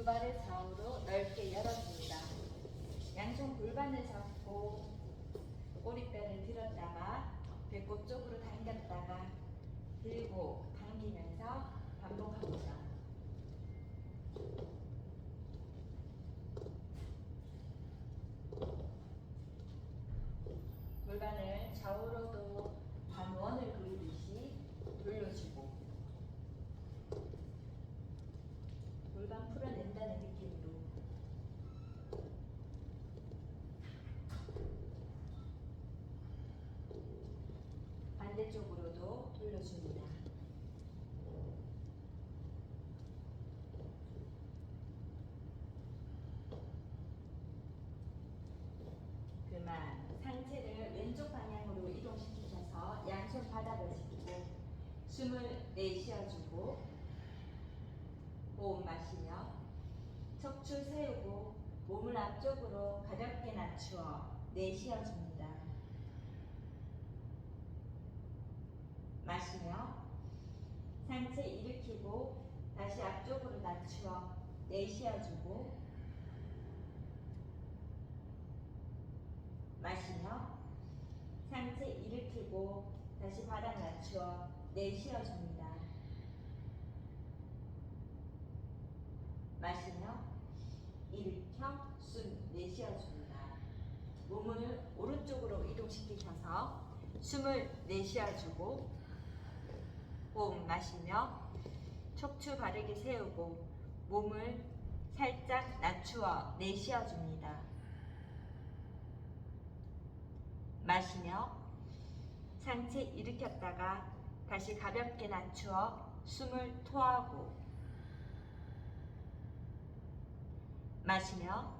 두 발을 좌우로 넓게 열어줍니다. 양손 골반을 잡고 꼬리뼈를 들었다가 배꼽 쪽으로 당겼다가 들고 당기면서 반복합니다. 골반을 좌우로도 반원을 그리듯이 돌려주고 골반 풀어낸다는 느낌으로 반대쪽으로도 돌려줍니다. 그만 상체를 왼쪽 방향으로 이동시키셔서 양손 바닥을 짚고 숨을 내쉬어주고 호흡 마시며 척추 세우고 몸을 앞쪽으로 가볍게 낮추어 내쉬어줍니다. 마시며 상체 일으키고 다시 앞쪽으로 낮추어 내쉬어주고 마시며 상체 일으키고 다시 바닥 낮추어 내쉬어줍니다. 마시며 일으켜 숨 내쉬어줍니다. 몸을 오른쪽으로 이동시키셔서 숨을 내쉬어주고 호흡 마시며 척추 바르게 세우고 몸을 살짝 낮추어 내쉬어줍니다. 마시며 상체 일으켰다가 다시 가볍게 낮추어 숨을 토하고 마시며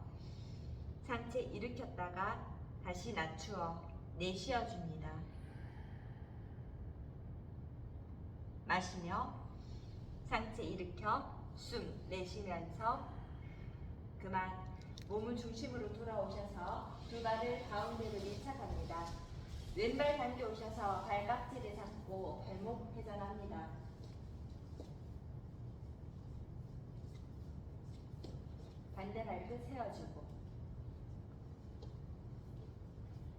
상체 일으켰다가 다시 낮추어 내쉬어줍니다. 마시며 상체 일으켜 숨 내쉬면서 그만 몸을 중심으로 돌아오셔서 두 발을 가운데로 밀착합니다. 왼발 당겨오셔서 발깍지를 잡고 발목 회전합니다. 반대 발끝 세워주고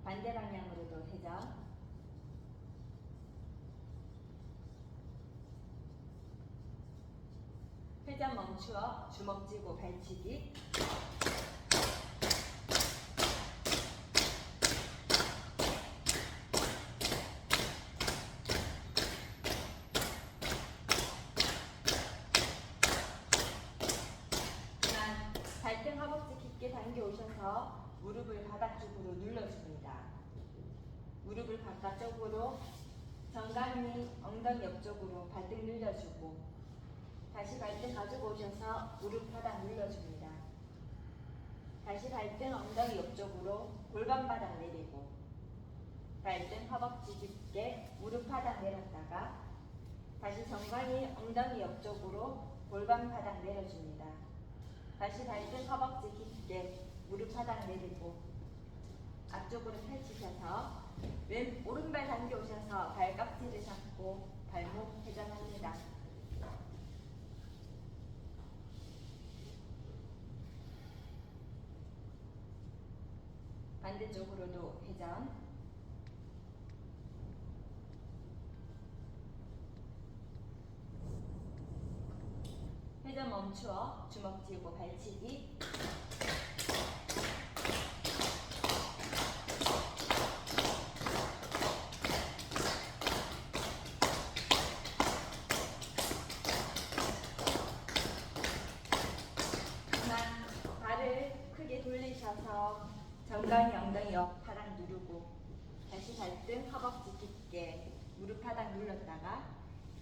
반대 방향으로도 회전. 회전 멈추어 주먹 쥐고 발치기. 발등 허벅지 깊게 당겨 오셔서 무릎을 바닥 쪽으로 눌러줍니다. 무릎을 바깥쪽으로 정강이 엉덩이 옆쪽으로 발등 늘려주고 다시 발등 가지고 오셔서 무릎 바닥 눌러줍니다. 다시 발등 엉덩이 옆쪽으로 골반 바닥 내리고 발등 허벅지 깊게 무릎 바닥 내렸다가 다시 정강이 엉덩이 옆쪽으로 골반 바닥 내려줍니다. 다시 발등 허벅지 깊게 무릎 바닥 내리고 앞쪽으로 펼치셔서 오른발 당겨 오셔서 발깍지를 잡고 발목 회전합니다. 반대쪽으로도 회전. 회전 멈추어 주먹 쥐고 발치기. 발을 크게 돌리셔서 정강이 엉덩이 옆 바닥 누르고 다시 발등 허벅지 깊게 무릎 바닥 눌렀다가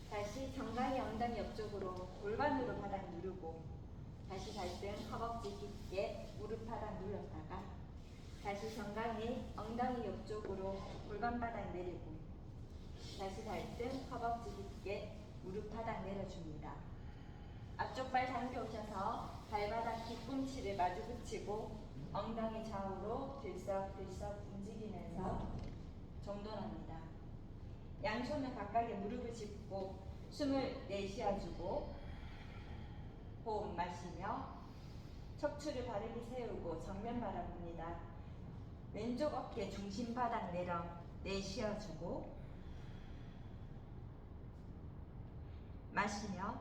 다시 정강이 엉덩이 옆쪽으로 골반으로 바닥 누르고 다시 발등 허벅지 깊게 무릎 바닥 눌렀다가 다시 정강이 엉덩이 옆쪽으로 골반 바닥 내리고 다시 발등 허벅지 깊게 무릎 바닥 내려줍니다. 앞쪽 발 당겨 오셔서 발바닥 뒤꿈치를 마주 붙이고 엉덩이 좌우로 들썩들썩 움직이면서 정돈합니다. 양손을 각각의 무릎을 짚고 숨을 내쉬어주고 호흡 마시며 척추를 바르게 세우고 정면 바라봅니다. 왼쪽 어깨 중심 바닥 내려 내쉬어주고 마시며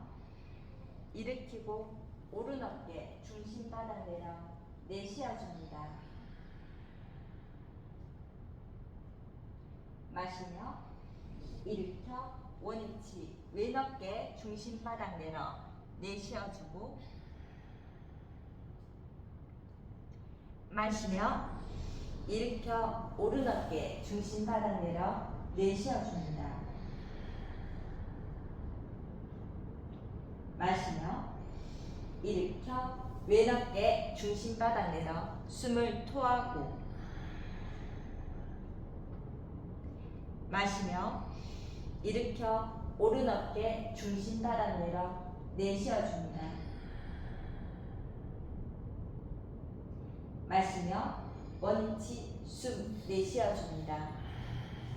일으키고 오른 어깨 중심 바닥 내려 내쉬어줍니다. 마시며 일으켜 원위치 왼 어깨 중심 바닥 내려 내쉬어주고 마시며 일으켜 오른 어깨 중심 바닥 내려 내쉬어줍니다. 마시며 일으켜 왼 어깨 중심 바닥 내려 숨을 토하고 마시며 일으켜 오른 어깨 중심 바닥 내려 내쉬어줍니다. 마시며 원위치 숨 내쉬어줍니다.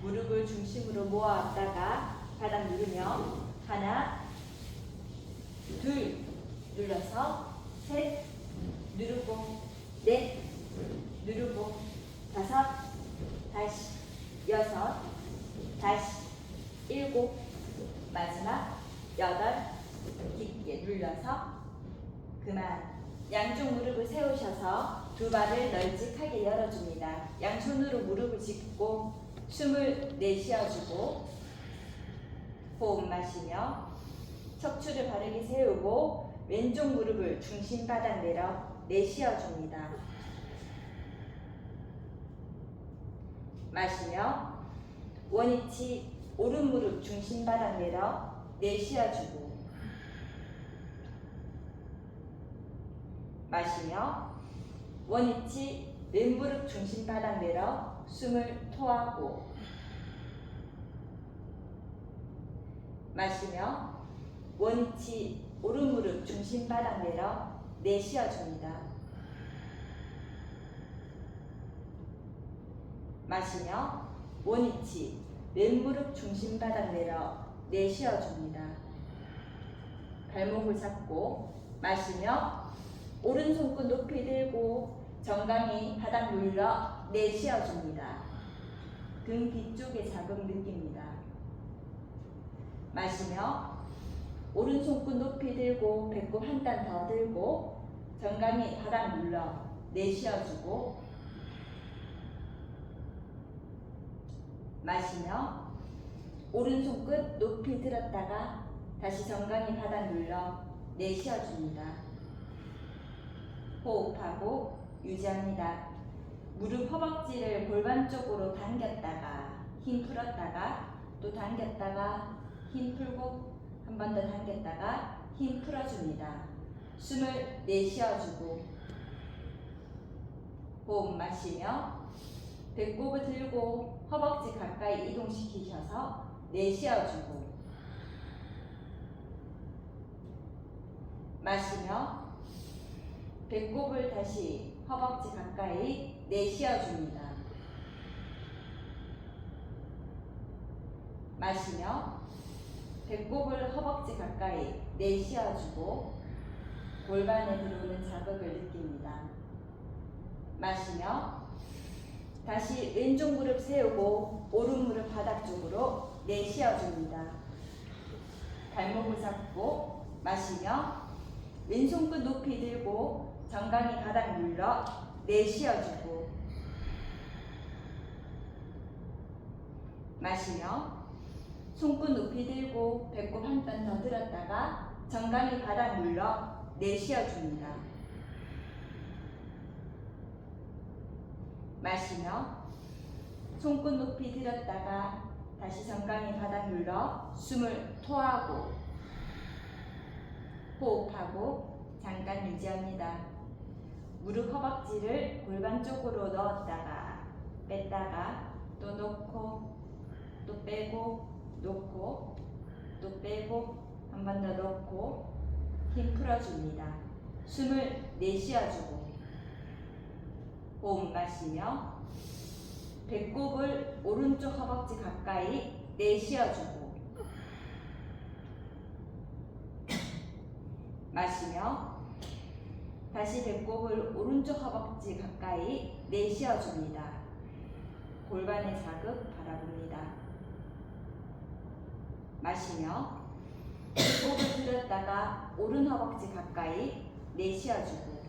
무릎을 중심으로 모아왔다가 바닥 누르며 하나 둘 눌러서 셋 누르고 넷 누르고 다섯 다시 여섯 다시 일곱 마지막 여덟 깊게 눌러서 그만. 양쪽 무릎을 세우셔서 두 발을 널찍하게 열어줍니다. 양손으로 무릎을 짚고 숨을 내쉬어주고 호흡 마시며 척추를 바르게 세우고 왼쪽 무릎을 중심 바닥 내려 내쉬어줍니다. 마시며 원위치 오른 무릎 중심 바닥 내려 내쉬어주고 마시며 원위치 왼 무릎 중심 바닥 내려 숨을 토하고 마시며 원위치 오른 무릎 중심 바닥 내려 내쉬어줍니다. 마시며 원위치 왼 무릎 중심 바닥 내려 내쉬어줍니다. 발목을 잡고 마시며 오른손끝 높이 들고 정강이 바닥 눌러 내쉬어줍니다. 등 뒤쪽에 자극 느낍니다. 마시며 오른손끝 높이 들고 배꼽 한 단 더 들고 정강이 바닥 눌러 내쉬어주고 마시며 오른손끝 높이 들었다가 다시 정강이 바닥 눌러 내쉬어줍니다. 호흡하고 유지합니다. 무릎 허벅지를 골반 쪽으로 당겼다가 힘 풀었다가 또 당겼다가 힘 풀고 한 번 더 당겼다가 힘 풀어줍니다. 숨을 내쉬어주고 호흡 마시며 배꼽을 들고 허벅지 가까이 이동시키셔서 내쉬어주고 마시며 배꼽을 다시 허벅지 가까이 내쉬어줍니다. 마시며 배꼽을 허벅지 가까이 내쉬어주고 골반에 들어오는 자극을 느낍니다. 마시며 다시 왼쪽 무릎 세우고 오른 무릎 바닥 쪽으로 내쉬어줍니다. 발목을 잡고 마시며 왼손끝 높이 들고 정강이 바닥 눌러 내쉬어주고 마시며 손끝 높이 들고 배꼽 한 번 더 들었다가 정강이 바닥 눌러 내쉬어줍니다. 마시며 손끝 높이 들었다가 다시 정강이 바닥 눌러 숨을 토하고 호흡하고 잠깐 유지합니다. 무릎 허벅지를 골반 쪽으로 넣었다가 뺐다가 또 놓고 또 빼고 놓고 또 빼고 한 번 더 놓고 힘 풀어줍니다. 숨을 내쉬어주고 호흡 마시며 배꼽을 오른쪽 허벅지 가까이 내쉬어주고 마시며 다시 배꼽을 오른쪽 허벅지 가까이 내쉬어줍니다. 골반의 자극 바라봅니다. 마시며 배꼽을 들었다가 오른 허벅지 가까이 내쉬어주고,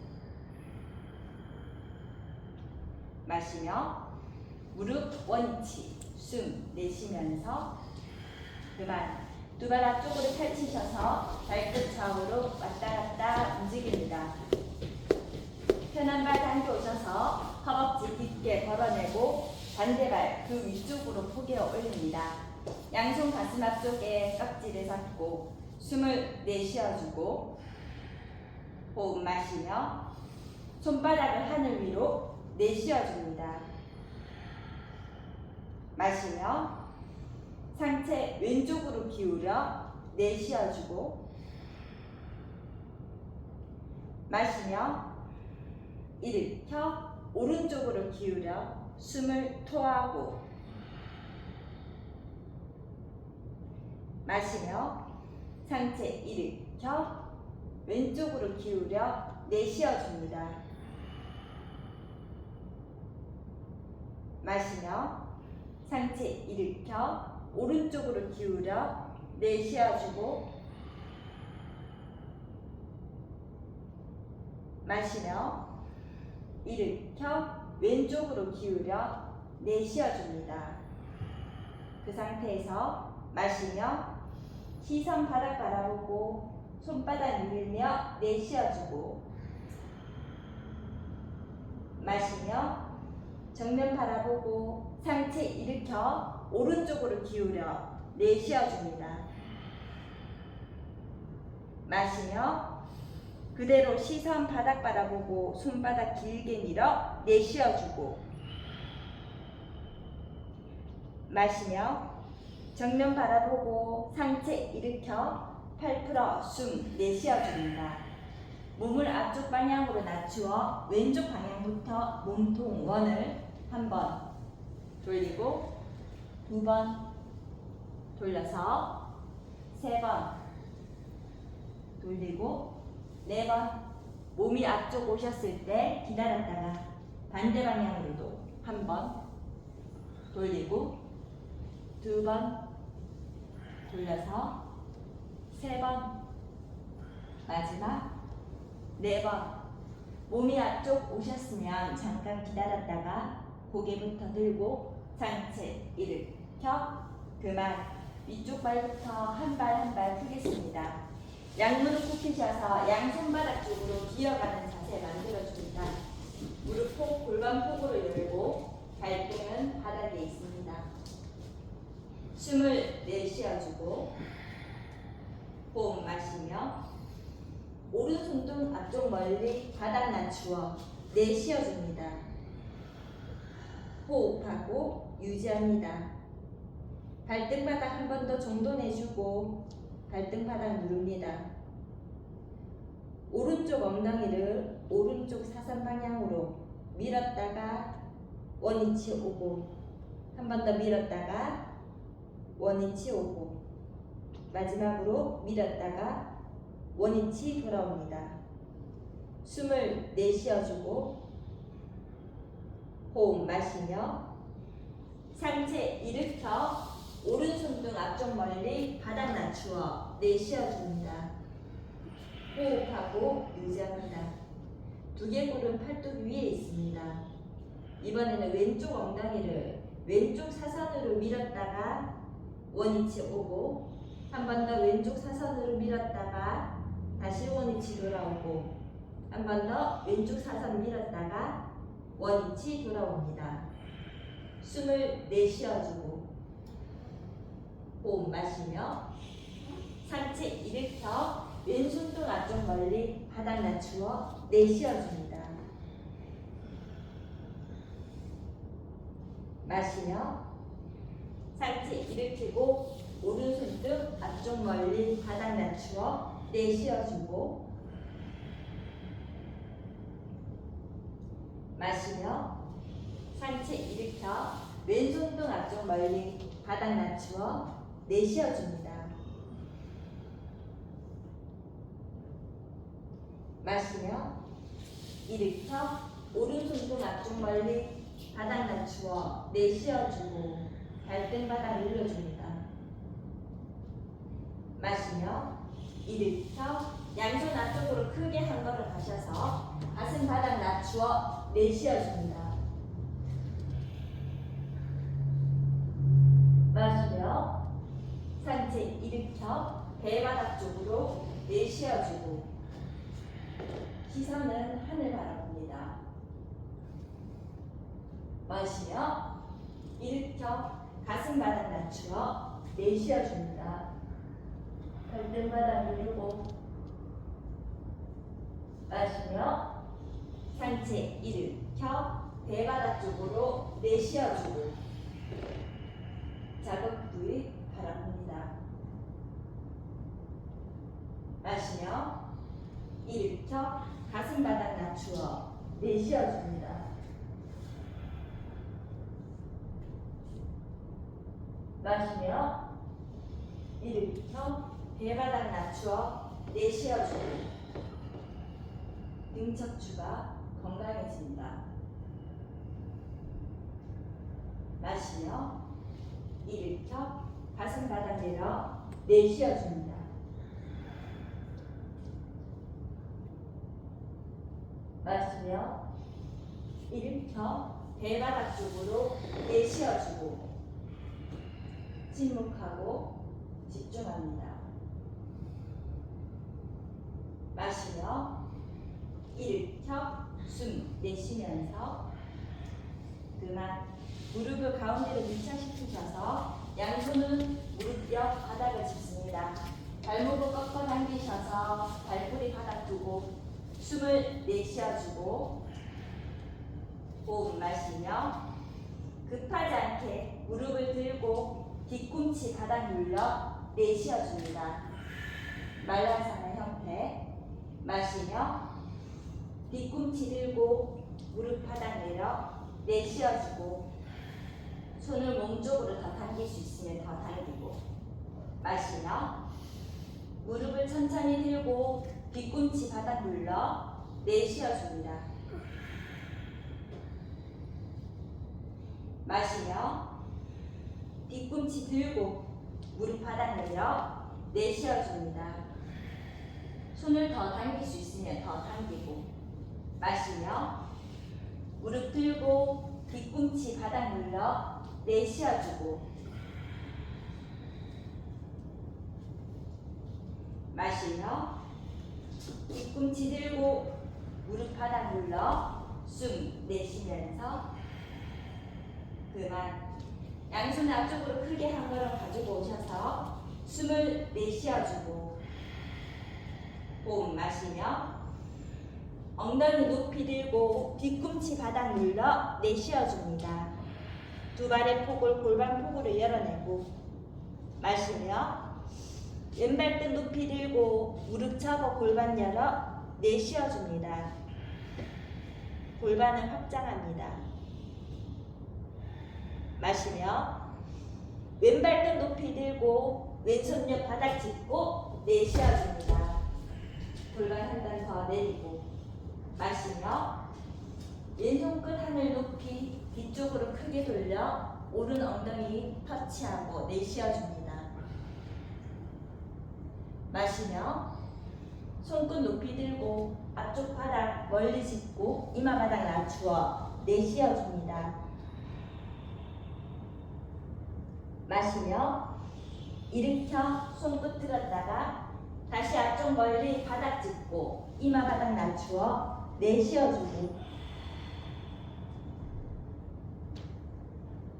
마시며 무릎 원위치, 숨 내쉬면서 그만. 두 발 앞쪽으로 펼치셔서 발끝 좌우로 왔다 갔다 움직입니다. 편한 발 당겨오셔서 허벅지 깊게 벌어내고 반대발 그 위쪽으로 포개 올립니다. 양손 가슴 앞쪽에 깍지를 잡고 숨을 내쉬어주고, 호흡 마시며 손바닥을 하늘 위로 내쉬어줍니다. 마시며 상체 왼쪽으로 기울여 내쉬어주고, 마시며 일으켜 오른쪽으로 기울여 숨을 토하고, 마시며 상체 일으켜 왼쪽으로 기울여 내쉬어줍니다. 마시며 상체 일으켜 오른쪽으로 기울여 내쉬어주고, 마시며 일으켜 왼쪽으로 기울여 내쉬어줍니다. 그 상태에서 마시며 시선 바닥 바라보고 손바닥 밀며 내쉬어주고, 마시며 정면 바라보고 상체 일으켜 오른쪽으로 기울여 내쉬어줍니다. 마시며 그대로 시선 바닥 바라보고 손바닥 길게 밀어 내쉬어주고, 마시며 정면 바라보고 상체 일으켜 팔 풀어 숨 내쉬어줍니다. 몸을 앞쪽 방향으로 낮추어 왼쪽 방향부터 몸통 원을 한 번 돌리고, 두 번 돌려서 세 번 돌리고, 네 번. 몸이 앞쪽 오셨을 때 기다렸다가 반대 방향으로도 한 번 돌리고, 두 번 돌려서 세 번, 마지막 네 번. 몸이 앞쪽 오셨으면 잠깐 기다렸다가 고개부터 들고 상체 일으켜 그만. 위쪽 발부터 한 발 한 발 펴겠습니다. 양무릎 굽히셔서 양손바닥 쪽으로 기어가는 자세 만들어줍니다. 무릎 폭, 골반 폭으로 열고 발등은 바닥에 있습니다. 숨을 내쉬어주고, 호흡 마시며 오른손등 앞쪽 멀리 바닥 낮추어 내쉬어줍니다. 호흡하고 유지합니다. 발등바닥 한 번 더 정도 내주고 발등바닥 누릅니다. 오른쪽 엉덩이를 오른쪽 사선 방향으로 밀었다가 원위치 오고, 한 번 더 밀었다가 원위치 오고, 마지막으로 밀었다가 원위치 돌아옵니다. 숨을 내쉬어주고 호흡 마시며 상체 일으켜 오른손등 앞쪽 멀리 바닥 낮추어 내쉬어줍니다. 호흡하고 유지합니다. 두개골은 팔뚝 위에 있습니다. 이번에는 왼쪽 엉덩이를 왼쪽 사선으로 밀었다가 원위치 오고, 한 번 더 왼쪽 사선으로 밀었다가 다시 원위치 돌아오고, 한 번 더 왼쪽 사선 밀었다가 원위치 돌아옵니다. 숨을 내쉬어주고 호흡 마시며 상체 일으켜 왼손등 앞쪽 멀리 바닥 낮추어 내쉬어줍니다. 마시며 상체 일으키고 오른손등 앞쪽 멀리 바닥 낮추어 내쉬어주고, 마시며 상체 일으켜 왼손등 앞쪽 멀리 바닥 낮추어 내쉬어줍니다. 마시며 일으켜 오른손등 앞쪽 멀리 바닥 낮추어 내쉬어주고 발등 바닥 눌러줍니다. 마시며 일으켜 양손 앞쪽으로 크게 한 걸음 가셔서 가슴 바닥 낮추어 내쉬어줍니다. 마시며 상체 일으켜 배바닥 쪽으로 내쉬어주고 시선은 하늘 바라봅니다. 마시며 일으켜 가슴 바닥 낮추어 내쉬어줍니다. 발등 바닥 누르고 마시며 상체 일으켜 배바닥 쪽으로 내쉬어주고 자극 부위 바라봅니다. 마시며 일으켜 가슴 바닥 낮추어 내쉬어줍니다. 마시며 일으켜 배바닥 낮추어 내쉬어주고 등 척추가 건강해집니다. 마시며 일으켜 가슴 바닥 내려 내쉬어줍니다. 마시며 일으켜 배바닥 쪽으로 내쉬어주고 침묵하고 집중합니다. 마시며 일으켜 숨 내쉬면서 그만 무릎을 가운데로 밀착시키셔서 양손은 무릎 옆 바닥을 짚습니다. 발목을 꺾어 당기셔서 발꼬리 바닥 두고 숨을 내쉬어주고 호흡 마시며 급하지 않게 무릎을 들고 뒤꿈치 바닥 눌러 내쉬어줍니다. 말랑사나 형태 마시며 뒤꿈치 들고 무릎 바닥 내려 내쉬어주고 손을 몸 쪽으로 더 당길 수 있으면 더 당기고 마시며 무릎을 천천히 들고 뒤꿈치 바닥 눌러 내쉬어줍니다. 마시며 뒤꿈치 들고 무릎 바닥 내려 내쉬어줍니다. 손을 더 당길 수 있으면 더 당기고 마시며 무릎 들고 뒤꿈치 바닥 눌러 내쉬어주고 마시며 뒤꿈치 들고 무릎 바닥 눌러 숨 내쉬면서 그만 양손 앞쪽으로 크게 한 걸음 가지고 오셔서 숨을 내쉬어주고 호흡 마시며 엉덩이 높이 들고 뒤꿈치 바닥 눌러 내쉬어줍니다. 두 발의 폭을 골반 폭으로 열어내고 마시며 왼발등 높이 들고 무릎 접어 골반 열어 내쉬어줍니다. 골반을 확장합니다. 마시며 왼발등 높이 들고 왼손 옆 바닥 짚고 내쉬어줍니다. 골반 한 단 더 내리고 마시며 왼손 끝 하늘 높이 뒤쪽으로 크게 돌려 오른 엉덩이 터치하고 내쉬어줍니다. 마시며 손끝 높이 들고 앞쪽 바닥 멀리 짚고 이마 바닥 낮추어 내쉬어줍니다. 마시며 일으켜 손끝 들었다가 다시 앞쪽 멀리 바닥 짚고 이마 바닥 낮추어 내쉬어주고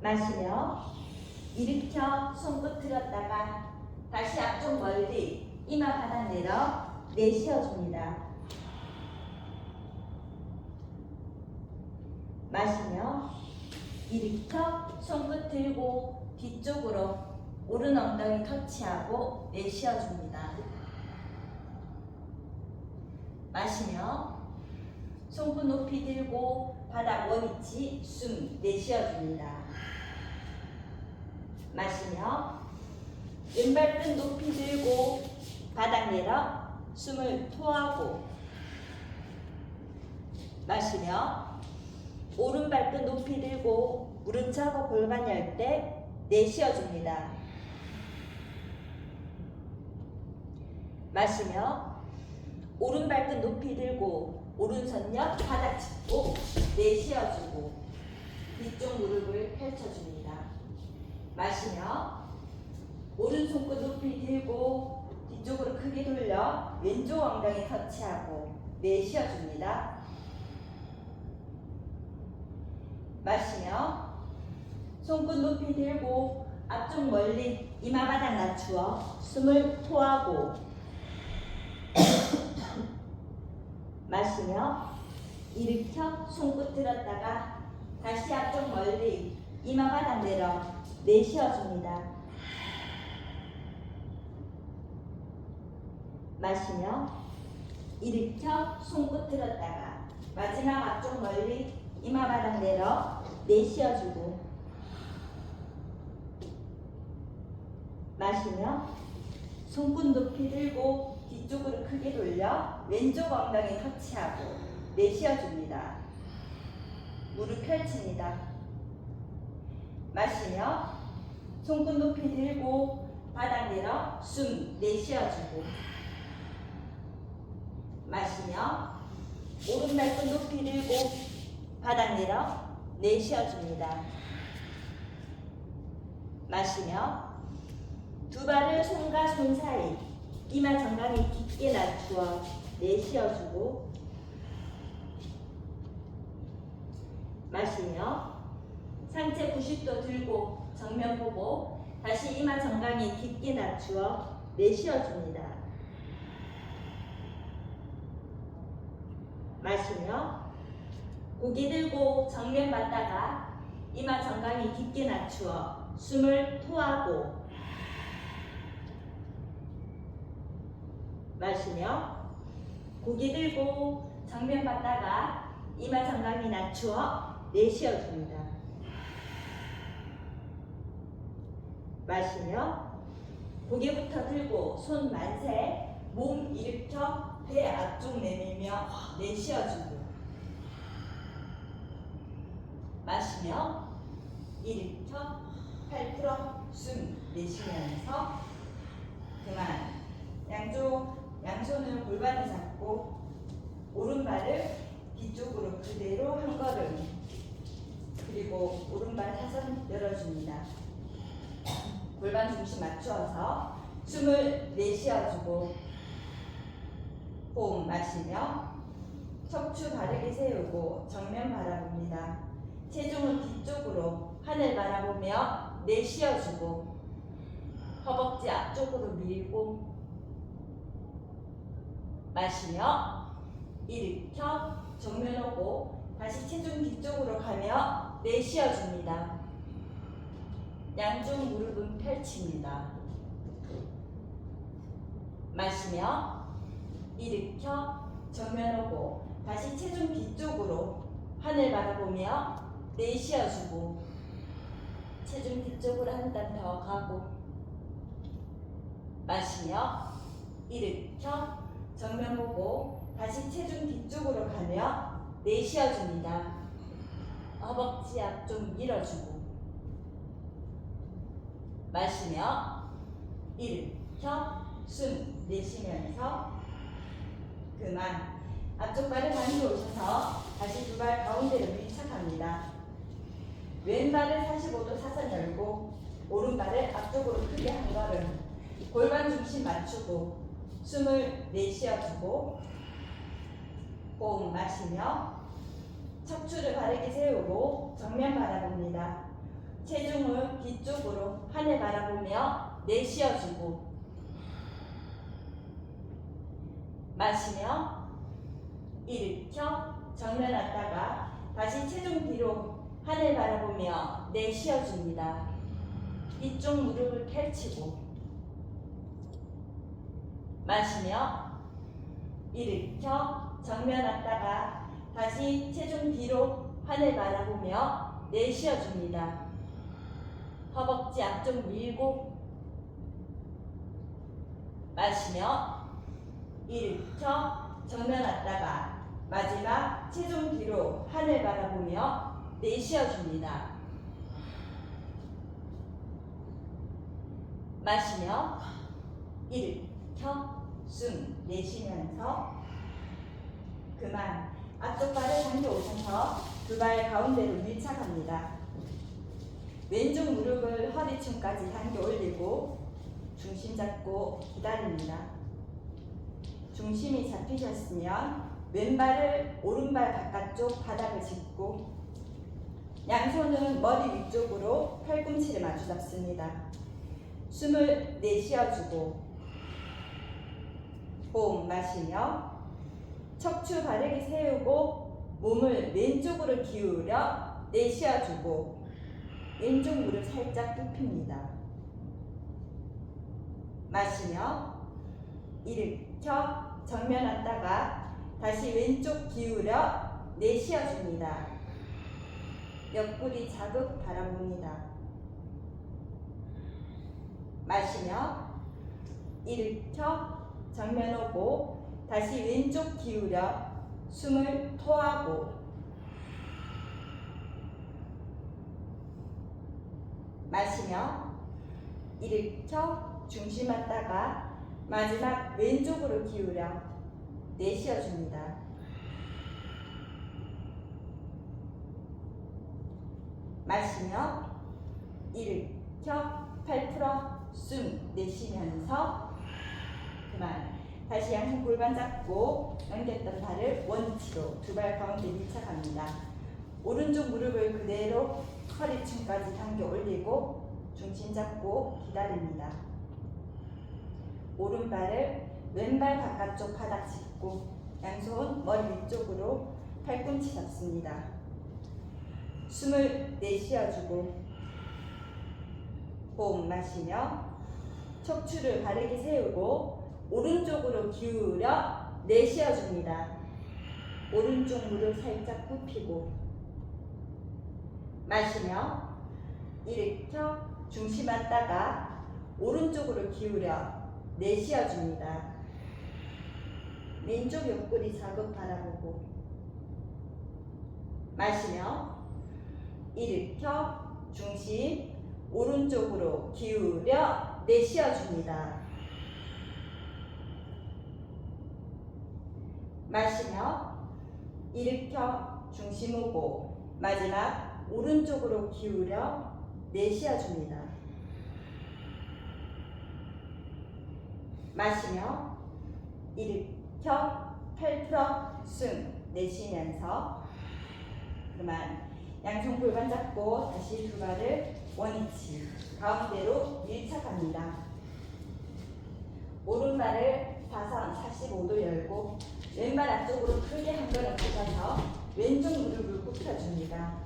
마시며 일으켜 손끝 들었다가 다시 앞쪽 멀리 이마 바닥 내려 내쉬어줍니다. 마시며 일으켜 손끝 들고 뒤쪽으로 오른 엉덩이 터치하고 내쉬어줍니다. 마시며 손끝 높이 들고 바닥 원위치 숨 내쉬어줍니다. 마시며 왼발등 높이 들고 바닥 내려 숨을 토하고 마시며 오른 발끝 높이 들고 무릎 차고 골반 열 때 내쉬어줍니다. 마시며 오른 발끝 높이 들고 오른손 옆 바닥 짚고 내쉬어주고 뒤쪽 무릎을 펼쳐줍니다. 마시며 오른손끝 높이 들고 뒤쪽으로 크게 돌려 왼쪽 엉덩이 터치하고 내쉬어줍니다. 마시며 손끝 높이 들고 앞쪽 멀리 이마바닥 낮추어 숨을 토하고 마시며 일으켜 손끝 들었다가 다시 앞쪽 멀리 이마바닥 내려 내쉬어줍니다. 마시며 일으켜 손끝 들었다가 마지막 앞쪽 멀리 이마바닥 내려 내쉬어주고 마시며 손끝 높이 들고 뒤쪽으로 크게 돌려 왼쪽 엉덩이 터치하고 내쉬어줍니다. 무릎 펼칩니다. 마시며 손끝 높이 들고 바닥 내려 숨 내쉬어주고 마시며 오른발끝 높이 들고 바닥 내려 내쉬어줍니다. 마시며 두 발을 손과 손 사이 이마 정강이 깊게 낮추어 내쉬어주고 마시며 상체 90도 들고 정면 보고 다시 이마 정강이 깊게 낮추어 내쉬어줍니다. 마시며 고개 들고 정면 봤다가 이마 정강이 깊게 낮추어 숨을 토하고 마시며 고개 들고 정면 봤다가 이마 정강이 낮추어 내쉬어줍니다. 마시며 고개부터 들고 손 만세 몸 일으켜 배 앞쪽 내밀며 내쉬어주고 마시며 일으켜 팔 풀어 숨 내쉬면서 그만 양손을 골반을 잡고 오른발을 뒤쪽으로 그대로 한 걸음 그리고 오른발 사선 열어줍니다. 골반 중심 맞추어서 숨을 내쉬어주고 호흡 마시며 척추 바르게 세우고 정면 바라봅니다. 체중을 뒤쪽으로 하늘 바라보며 내쉬어주고 허벅지 앞쪽으로 밀고 마시며 일으켜 정면 오고 다시 체중 뒤쪽으로 가며 내쉬어줍니다. 양쪽 무릎은 펼칩니다. 마시며 일으켜 정면 오고 다시 체중 뒤쪽으로 하늘 바라보며 내쉬어주고 체중 뒤쪽으로 한 단 더 가고 마시며 일으켜 정면 보고 다시 체중 뒤쪽으로 가며 내쉬어줍니다. 허벅지 앞쪽 밀어주고 마시며 일으켜 숨 내쉬면서 그만 앞쪽 발을 많이 오셔서 다시 두 발 가운데로 밀착합니다. 왼발을 45도 사선 열고 오른발을 앞쪽으로 크게 한 걸음 골반 중심 맞추고 숨을 내쉬어주고 호흡 마시며 척추를 바르게 세우고 정면 바라봅니다. 체중을 뒤쪽으로 하늘 바라보며 내쉬어주고 마시며 일으켜 정면 왔다가 다시 체중 뒤로 하늘 바라보며 내쉬어줍니다. 뒤쪽 무릎을 펼치고 마시며 일으켜 정면 왔다가 다시 체중 뒤로 하늘 바라보며 내쉬어줍니다. 허벅지 앞쪽 밀고 마시며 일으켜 정면 왔다가 마지막 체중 뒤로 하늘 바라보며 내쉬어줍니다. 마시며 일으켜 숨 내쉬면서 그만 앞쪽 발을 당겨오셔서 두 발 가운데로 밀착합니다. 왼쪽 무릎을 허리춤까지 당겨 올리고 중심 잡고 기다립니다. 중심이 잡히셨으면 왼발을 오른발 바깥쪽 바닥을 짚고 양손은 머리 위쪽으로 팔꿈치를 마주 잡습니다. 숨을 내쉬어주고 호흡 마시며 척추 바르게 세우고 몸을 왼쪽으로 기울여 내쉬어주고 왼쪽 무릎 살짝 굽힙니다. 마시며 일으켜 정면 왔다가 다시 왼쪽 기울여 내쉬어줍니다. 옆구리 자극 바라봅니다. 마시며 일으켜 정면 오고 다시 왼쪽 기울여 숨을 토하고 마시며 일으켜 중심 왔다가 마지막 왼쪽으로 기울여 내쉬어줍니다. 마시며 일으켜 팔 풀어 숨 내쉬면서 그만 다시 양손 골반 잡고 당겼던 발을 원위치로 두 발 가운데 밀착합니다. 오른쪽 무릎을 그대로 허리춤까지 당겨 올리고 중심 잡고 기다립니다. 오른발을 왼발 바깥쪽 바닥 짚고 양손 머리 위쪽으로 팔꿈치 잡습니다. 숨을 내쉬어주고 호흡 마시며 척추를 바르게 세우고 오른쪽으로 기울여 내쉬어줍니다. 오른쪽 무릎 살짝 굽히고 마시며 일으켜 중심 왔다가 오른쪽으로 기울여 내쉬어줍니다. 왼쪽 옆구리 자극 바라보고 마시며 일으켜 중심 오른쪽으로 기울여 내쉬어줍니다. 마시며 일으켜 중심 오고 마지막 오른쪽으로 기울여 내쉬어줍니다. 마시며 일으켜 팔 풀어 숨 내쉬면서 그만 양손 골반 잡고 다시 두 발을 원위치 가운데로 밀착합니다. 오른발을 사선 45도 열고 왼발 앞쪽으로 크게 한 걸음 펴서 왼쪽 무릎을 굽혀줍니다.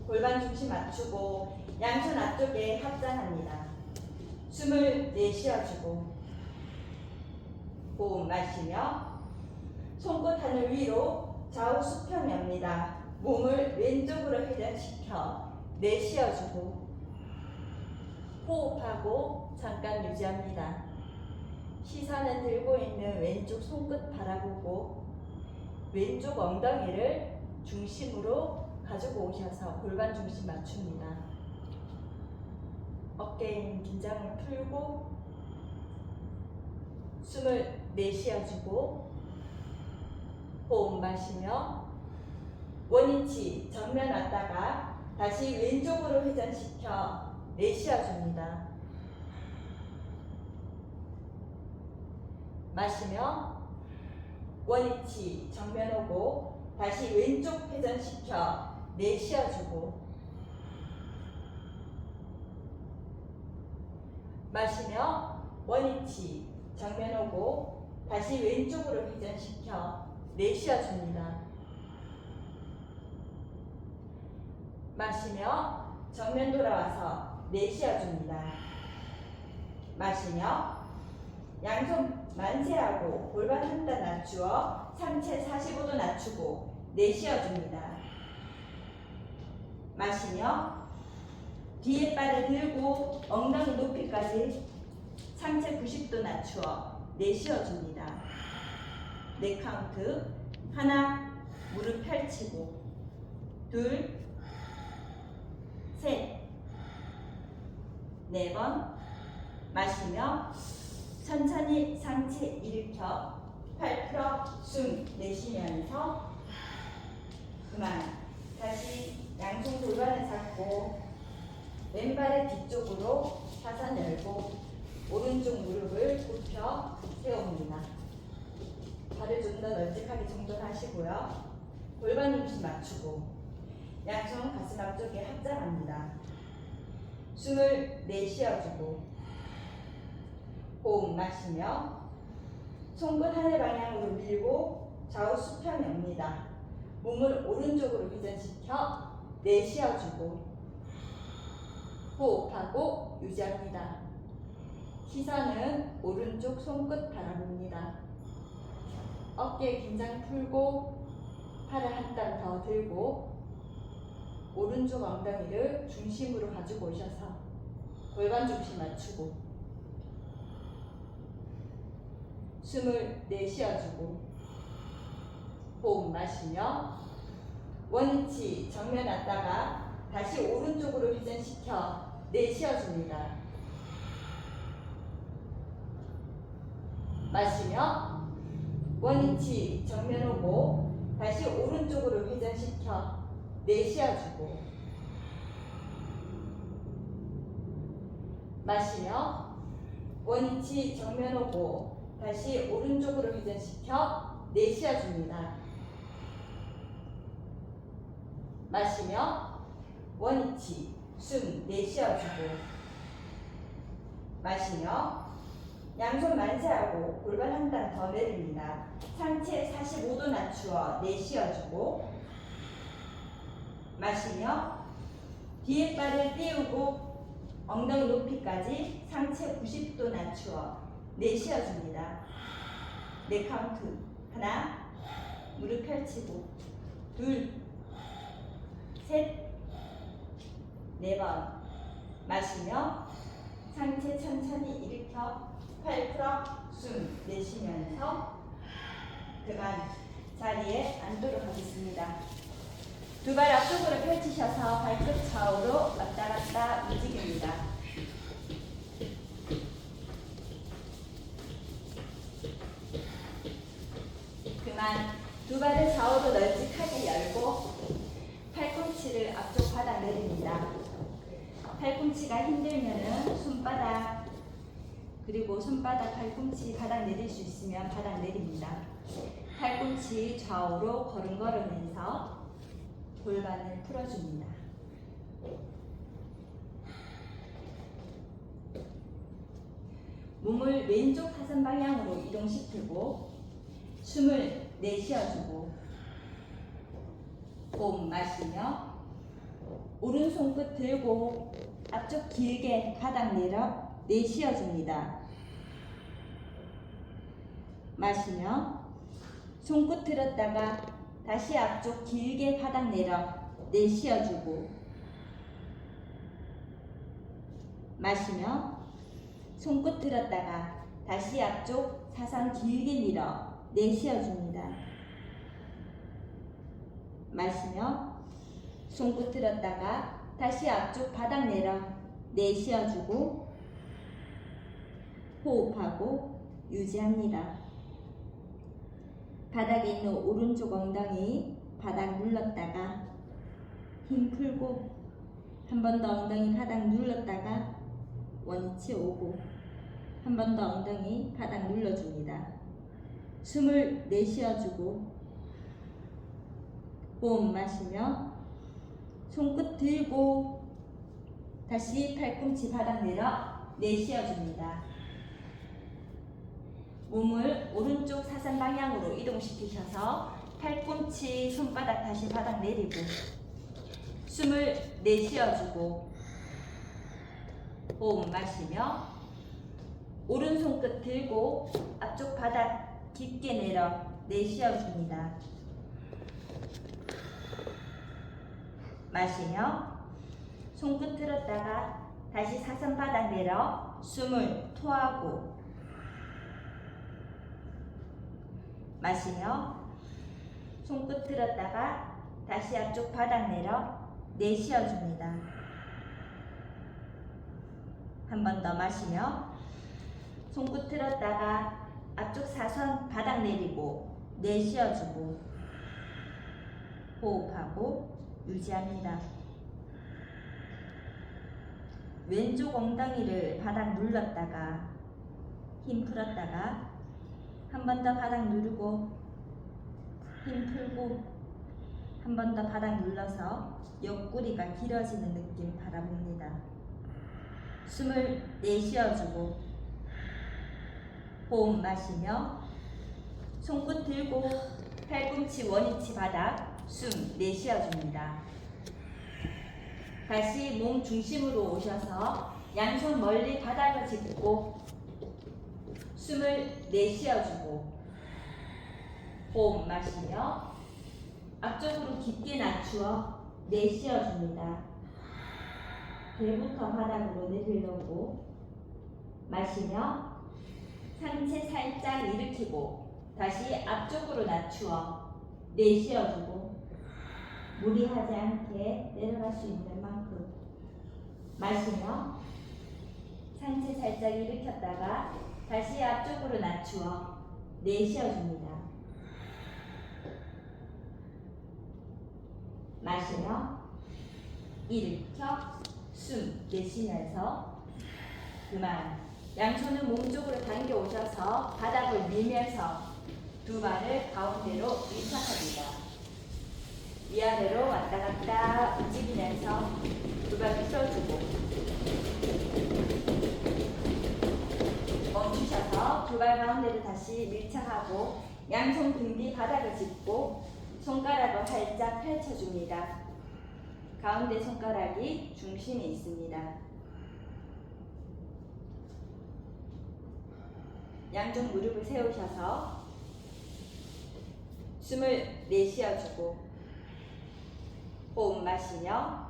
골반 중심 맞추고 양손 앞쪽에 합장합니다. 숨을 내쉬어주고 호흡 마시며 손끝 하늘 위로 좌우 수평 엽니다. 몸을 왼쪽으로 회전시켜 내쉬어주고 호흡하고 잠깐 유지합니다. 시선은 들고 있는 왼쪽 손끝 바라보고 왼쪽 엉덩이를 중심으로 가지고 오셔서 골반 중심 맞춥니다. 어깨에 있는 긴장을 풀고 숨을 내쉬어주고 호흡 마시며 원위치 정면 왔다가 다시 왼쪽으로 회전시켜 내쉬어줍니다. 마시며 원위치 정면 오고 다시 왼쪽 회전시켜 내쉬어주고 마시며 원위치 정면 오고 다시 왼쪽으로 회전시켜 내쉬어줍니다. 마시며 정면 돌아와서 내쉬어줍니다. 마시며 양손 만세하고 골반 한 단 낮추어 상체 45도 낮추고 내쉬어줍니다. 마시며 뒤에 발을 들고 엉덩이 높이까지 상체 90도 낮추어 내쉬어줍니다. 4카운트 하나, 무릎 펼치고. 둘, 셋, 네 번. 마시며 천천히 상체 일으켜 팔 풀어 숨 내쉬면서 그만. 다시 양손 골반을 잡고 왼발의 뒤쪽으로 사선 열고 오른쪽 무릎을 굽혀 세웁니다. 발을 좀 더 널찍하게 정돈하시고요. 골반 중심 맞추고 양손 가슴 앞쪽에 합장합니다. 숨을 내쉬어주고 호흡 마시며 손끝 하늘 방향으로 밀고 좌우 수평이 옵니다. 몸을 오른쪽으로 회전시켜 내쉬어주고 호흡하고 유지합니다. 시선은 오른쪽 손끝 바라봅니다. 어깨 긴장 풀고 팔을 한 땀 더 들고 오른쪽 엉덩이를 중심으로 가지고 오셔서 골반 중심 맞추고 숨을 내쉬어주고 호흡 마시며 원위치 정면 왔다가 다시 오른쪽으로 회전시켜 내쉬어줍니다. 마시며 원위치 정면 오고 다시 오른쪽으로 회전시켜 내쉬어주고 마시며 원위치 정면 오고 다시 오른쪽으로 회전시켜 내쉬어줍니다. 마시며 원위치 숨 내쉬어주고 마시며 양손 만세하고 골반 한 단 더 내립니다. 상체 45도 낮추어 내쉬어주고 마시며 뒤에 발을 띄우고 엉덩이 높이까지 상체 90도 낮추어 내쉬어줍니다. 네 카운트. 하나, 무릎 펼치고 둘, 셋, 네 번. 마시며 상체 천천히 일으켜 팔 풀어 숨 내쉬면서 그만 자리에 앉도록 하겠습니다. 두 발 앞쪽으로 펼치셔서 발끝 좌우로 왔다 갔다 움직입니다. 그만 두 발을 좌우로 널찍하게 열고 팔꿈치를 앞쪽 바닥 내립니다. 팔꿈치가 힘들면은 손바닥 그리고 손바닥 팔꿈치 바닥 내릴 수 있으면 바닥 내립니다. 팔꿈치 좌우로 걸음걸으면서 골반을 풀어줍니다. 몸을 왼쪽 사선 방향으로 이동시키고 숨을 내쉬어주고 호흡 마시며 오른손 끝 들고 앞쪽 길게 바닥 내려 내쉬어줍니다. 마시며 손끝 들었다가 다시 앞쪽 길게 바닥 내려 내쉬어주고 마시며 손끝 들었다가 다시 앞쪽 사선 길게 밀어 내쉬어줍니다. 마시며 손끝 들었다가 다시 앞쪽 바닥 내려 내쉬어주고 호흡하고 유지합니다. 바닥에 있는 오른쪽 엉덩이 바닥 눌렀다가 힘 풀고 한 번 더 엉덩이 바닥 눌렀다가 원위치 오고 한 번 더 엉덩이 바닥 눌러줍니다. 숨을 내쉬어주고 호흡 마시며 손끝 들고 다시 팔꿈치 바닥 내려 내쉬어줍니다. 몸을 오른쪽 사선 방향으로 이동시키셔서 팔꿈치 손바닥 다시 바닥 내리고 숨을 내쉬어주고 호흡 마시며 오른손 끝 들고 앞쪽 바닥 깊게 내려 내쉬어줍니다. 마시며 손끝 들었다가 다시 사선 바닥 내려 숨을 토하고 마시며 손끝 들었다가 다시 앞쪽 바닥 내려 내쉬어줍니다. 한 번 더 마시며 손끝 들었다가 앞쪽 사선 바닥 내리고 내쉬어주고 호흡하고 유지합니다. 왼쪽 엉덩이를 바닥 눌렀다가 힘 풀었다가 한 번 더 바닥 누르고 힘 풀고 한 번 더 바닥 눌러서 옆구리가 길어지는 느낌 바라봅니다. 숨을 내쉬어주고 호흡 마시며 손끝 들고 팔꿈치 원위치 바닥 숨 내쉬어줍니다. 다시 몸 중심으로 오셔서 양손 멀리 바닥을 짚고 숨을 내쉬어주고 호흡 마시며 앞쪽으로 깊게 낮추어 내쉬어줍니다. 배부터 바닥으로 내리려고 마시며 상체 살짝 일으키고 다시 앞쪽으로 낮추어 내쉬어주고 무리하지 않게 내려갈 수 있는 만큼 마시며 상체 살짝 일으켰다가 다시 앞쪽으로 낮추어 내쉬어줍니다. 마시며 일으켜 숨 내쉬면서 그만. 양손은 몸쪽으로 당겨 오셔서 바닥을 밀면서 두 발을 가운데로 밀착합니다. 위아래로 왔다 갔다 움직이면서 두 발 풀어주고 멈추셔서 두 발 가운데로 다시 밀착하고 양손 등 뒤 바닥을 짚고 손가락을 살짝 펼쳐줍니다. 가운데 손가락이 중심에 있습니다. 양쪽 무릎을 세우셔서 숨을 내쉬어주고 호흡 마시며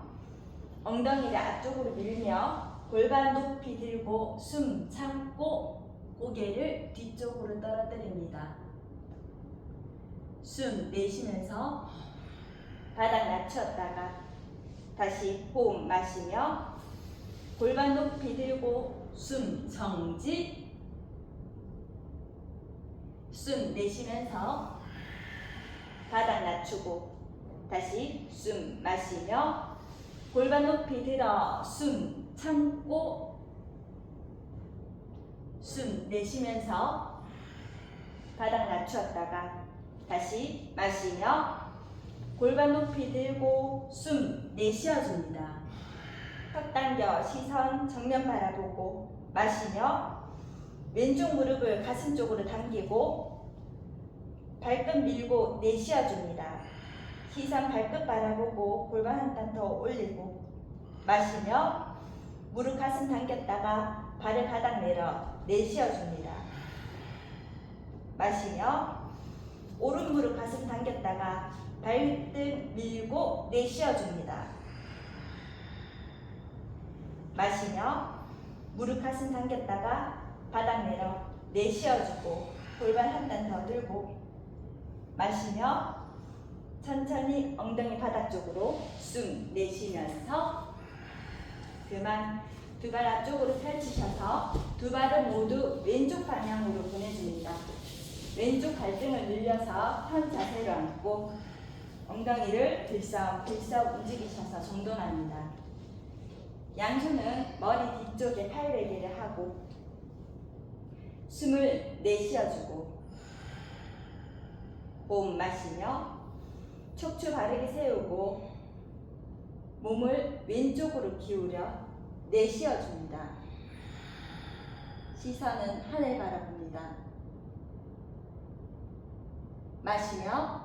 엉덩이를 앞쪽으로 밀며 골반 높이 들고 숨 참고 고개를 뒤쪽으로 떨어뜨립니다. 숨 내쉬면서 바닥 낮추었다가 다시 호흡 마시며 골반 높이 들고 숨 정지 숨 내쉬면서 바닥 낮추고 다시 숨 마시며 골반 높이 들어 숨 참고 숨 내쉬면서 바닥 낮추었다가 다시 마시며 골반 높이 들고 숨 내쉬어줍니다. 턱 당겨 시선 정면 바라보고 마시며 왼쪽 무릎을 가슴 쪽으로 당기고 발끝 밀고 내쉬어줍니다. 시선 발끝 바라보고 골반 한 단 더 올리고 마시며 무릎 가슴 당겼다가 발을 바닥 내려 내쉬어줍니다. 마시며 오른 무릎 가슴 당겼다가 발등 밀고 내쉬어줍니다. 마시며 무릎 가슴 당겼다가 바닥 내려 내쉬어주고 골반 한 단 더 들고 마시며 천천히 엉덩이 바닥 쪽으로 숨 내쉬면서 그만. 두 발 앞쪽으로 펼치셔서 두 발은 모두 왼쪽 방향으로 보내줍니다. 왼쪽 발등을 늘려서 편 자세로 앉고 엉덩이를 들썩들썩 움직이셔서 정돈합니다. 양손은 머리 뒤쪽에 팔베개를 하고 숨을 내쉬어주고 호흡 마시며 척추 바르게 세우고 몸을 왼쪽으로 기울여 내쉬어줍니다. 시선은 하늘 바라봅니다. 마시며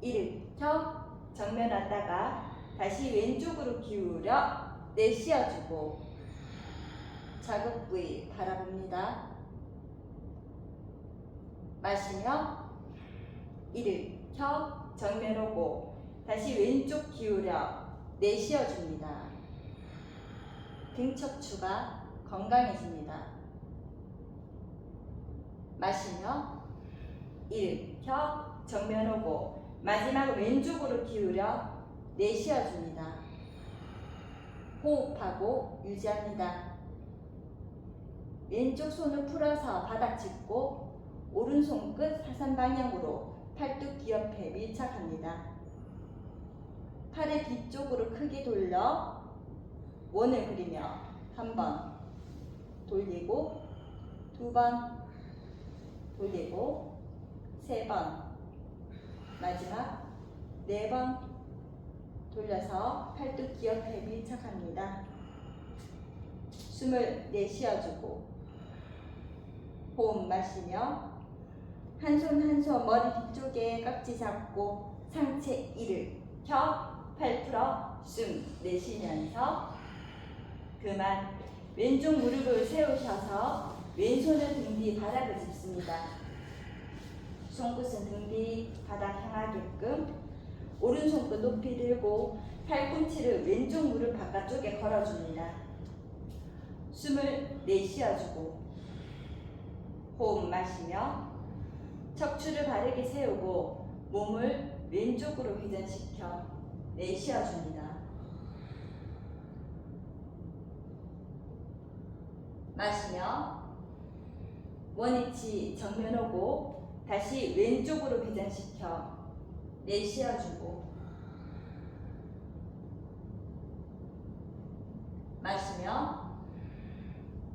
일으켜 정면 왔다가 다시 왼쪽으로 기울여 내쉬어주고 자극 부위 바라봅니다. 마시며 일으켜 정면 오고 다시 왼쪽 기울여 내쉬어줍니다. 등 척추가 건강해집니다. 마시며 일으켜 정면 오고 마지막 왼쪽으로 기울여 내쉬어줍니다. 호흡하고 유지합니다. 왼쪽 손을 풀어서 바닥 짚고 오른손 끝 사선 방향으로 팔뚝 귀옆에 밀착합니다. 팔을 뒤쪽으로 크게 돌려 원을 그리며 한 번 돌리고 두 번 돌리고 세 번 마지막 네 번 돌려서 팔뚝 귀옆에 밀착합니다. 숨을 내쉬어주고 호흡 마시며 한 손 한 손 머리 뒤쪽에 깍지 잡고 상체 일으켜 팔 풀어 숨 내쉬면서 그만 왼쪽 무릎을 세우셔서 왼손은 등 뒤 바닥을 짚습니다. 손끝은 등 뒤 바닥 향하게끔 오른손끝 높이 들고 팔꿈치를 왼쪽 무릎 바깥쪽에 걸어줍니다. 숨을 내쉬어주고 호흡 마시며 척추를 바르게 세우고 몸을 왼쪽으로 회전시켜 내쉬어줍니다. 마시며 원위치 정면 오고 다시 왼쪽으로 회전시켜 내쉬어주고 마시며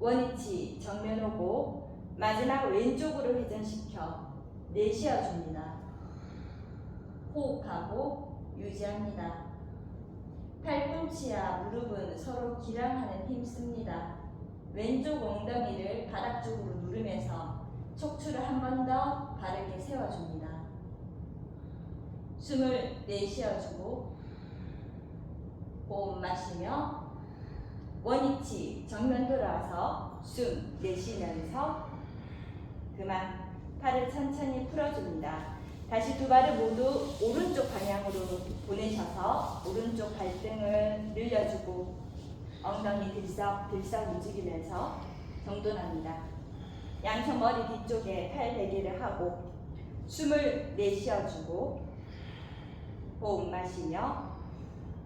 원위치 정면 오고 마지막 왼쪽으로 회전시켜 내쉬어줍니다. 호흡하고 유지합니다. 팔꿈치와 무릎은 서로 기랑하는 힘 씁니다. 왼쪽 엉덩이를 바닥 쪽으로 누르면서 척추를 한 번 더 바르게 세워줍니다. 숨을 내쉬어주고 호흡 마시며 원위치 정면 돌아와서 숨 내쉬면서 그만 팔을 천천히 풀어줍니다. 다시 두 발을 모두 오른쪽 방향으로 보내셔서 오른쪽 발등을 늘려주고 엉덩이 들썩들썩 움직이면서 정돈합니다. 양손 머리 뒤쪽에 팔 대기를 하고 숨을 내쉬어주고 호흡 마시며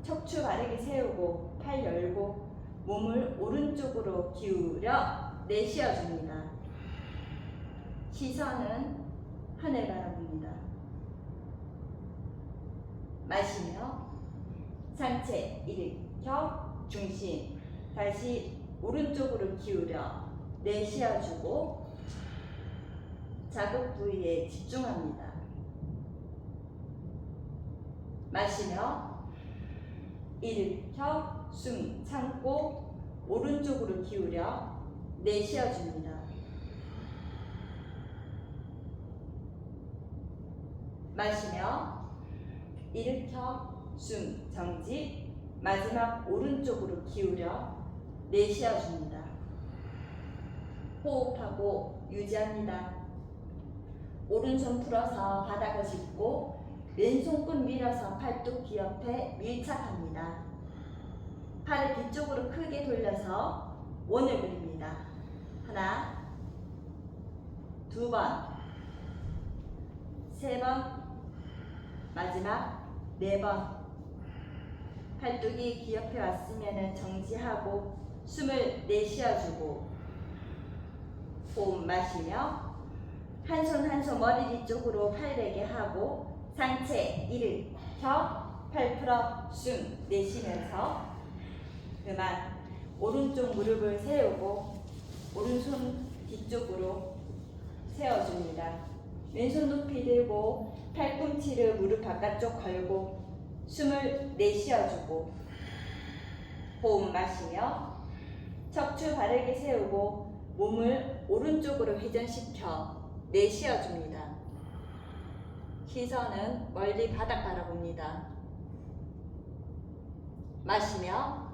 척추 바르게 세우고 팔 열고 몸을 오른쪽으로 기울여 내쉬어줍니다. 시선은 하늘 바라봅니다. 마시며 상체 일으켜 중심 다시 오른쪽으로 기울여 내쉬어주고 자극 부위에 집중합니다. 마시며 일으켜 숨 참고 오른쪽으로 기울여 내쉬어줍니다. 마시며 일으켜 숨 정지 마지막 오른쪽으로 기울여 내쉬어줍니다. 호흡하고 유지합니다. 오른손 풀어서 바닥을 짚고 왼손 끝 밀어서 팔뚝 귀옆에 밀착합니다. 팔을 뒤쪽으로 크게 돌려서 원을 그립니다. 하나, 두 번, 세 번, 마지막 네 번. 팔뚝이 귀옆에 왔으면 정지하고 숨을 내쉬어주고 호흡 마시며 한 손 한 손 머리 뒤쪽으로 팔 베게 하고 상체 일으켜 팔 풀어 숨 내쉬면서 그만 오른쪽 무릎을 세우고 오른손 뒤쪽으로 세워줍니다. 왼손 높이 들고 팔꿈치를 무릎 바깥쪽 걸고 숨을 내쉬어주고 호흡 마시며 척추 바르게 세우고 몸을 오른쪽으로 회전시켜 내쉬어줍니다. 시선은 멀리 바닥 바라봅니다. 마시며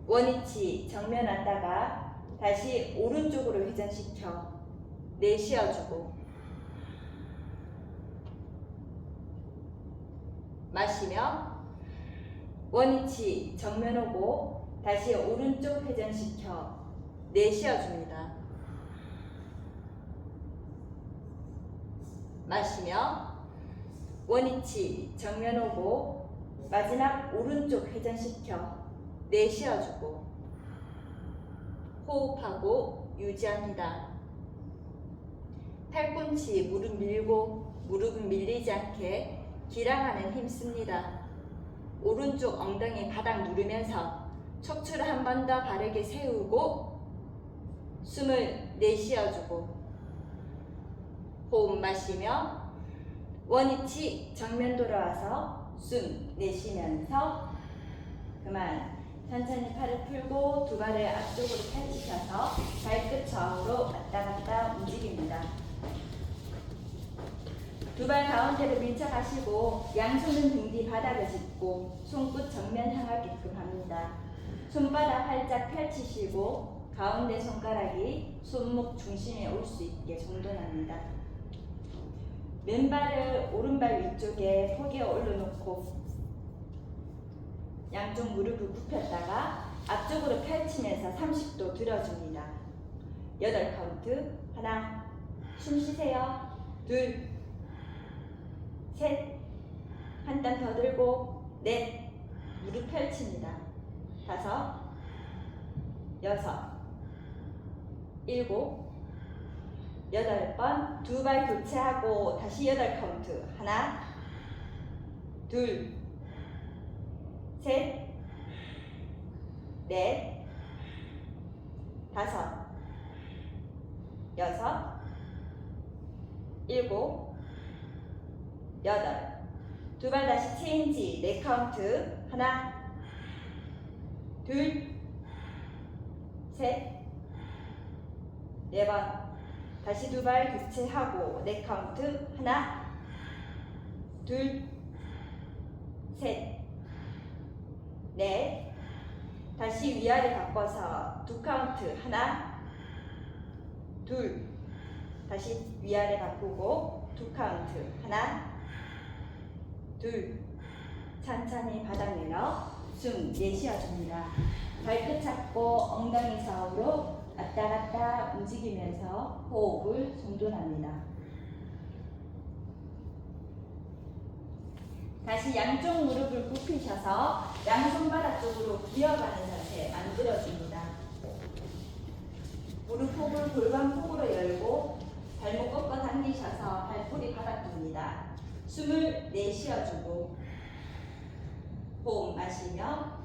원위치 정면 왔다가 다시 오른쪽으로 회전시켜 내쉬어주고 마시며 원위치 정면 오고 다시 오른쪽 회전시켜 내쉬어줍니다. 마시며 원위치 정면 오고 마지막 오른쪽 회전시켜 내쉬어주고 호흡하고 유지합니다. 팔꿈치 무릎 밀고 무릎은 밀리지 않게 기랑하는 힘 씁니다. 오른쪽 엉덩이 바닥 누르면서 척추를 한 번 더 바르게 세우고 숨을 내쉬어주고 호흡 마시며 원위치 정면 돌아와서 숨 내쉬면서 그만 천천히 팔을 풀고 두 발을 앞쪽으로 펼치셔서 발끝 좌우로 왔다 갔다 움직입니다. 두 발 가운데로 밀착하시고 양손은 등 뒤 바닥을 짚고 손끝 정면 향하게끔 합니다. 손바닥 활짝 펼치시고 가운데 손가락이 손목 중심에 올 수 있게 정돈합니다. 왼발을 오른발 위쪽에 포기에 올려놓고 양쪽 무릎을 굽혔다가 앞쪽으로 펼치면서 30도 들어줍니다. 8카운트. 하나, 숨 쉬세요. 둘, 셋, 한 땀 더 들고 넷, 무릎 펼칩니다. 5, 6, 7, 8번. 두 발 교체하고 다시 8카운트. 하나, 둘, 셋, 넷, 5, 6, 7, 8. 두 발 다시 체인지. 4카운트. 하나, 둘, 셋, 4번. 다시 두 발 교체하고 4카운트. 하나, 둘, 셋, 넷. 다시 위아래 바꿔서 2카운트. 하나, 둘. 다시 위아래 바꾸고 2카운트. 하나, 둘. 천천히 바닥 내려 숨 내쉬어줍니다. 발끝 잡고 엉덩이 좌우로 왔다 갔다 움직이면서 호흡을 정돈합니다. 다시 양쪽 무릎을 굽히셔서 양손바닥 쪽으로 기어가는 자세 만들어줍니다. 무릎 폭을 골반 폭으로 열고 발목 꺾어 당기셔서 발꼬리 바닥 둡니다. 숨을 내쉬어주고 호흡 마시며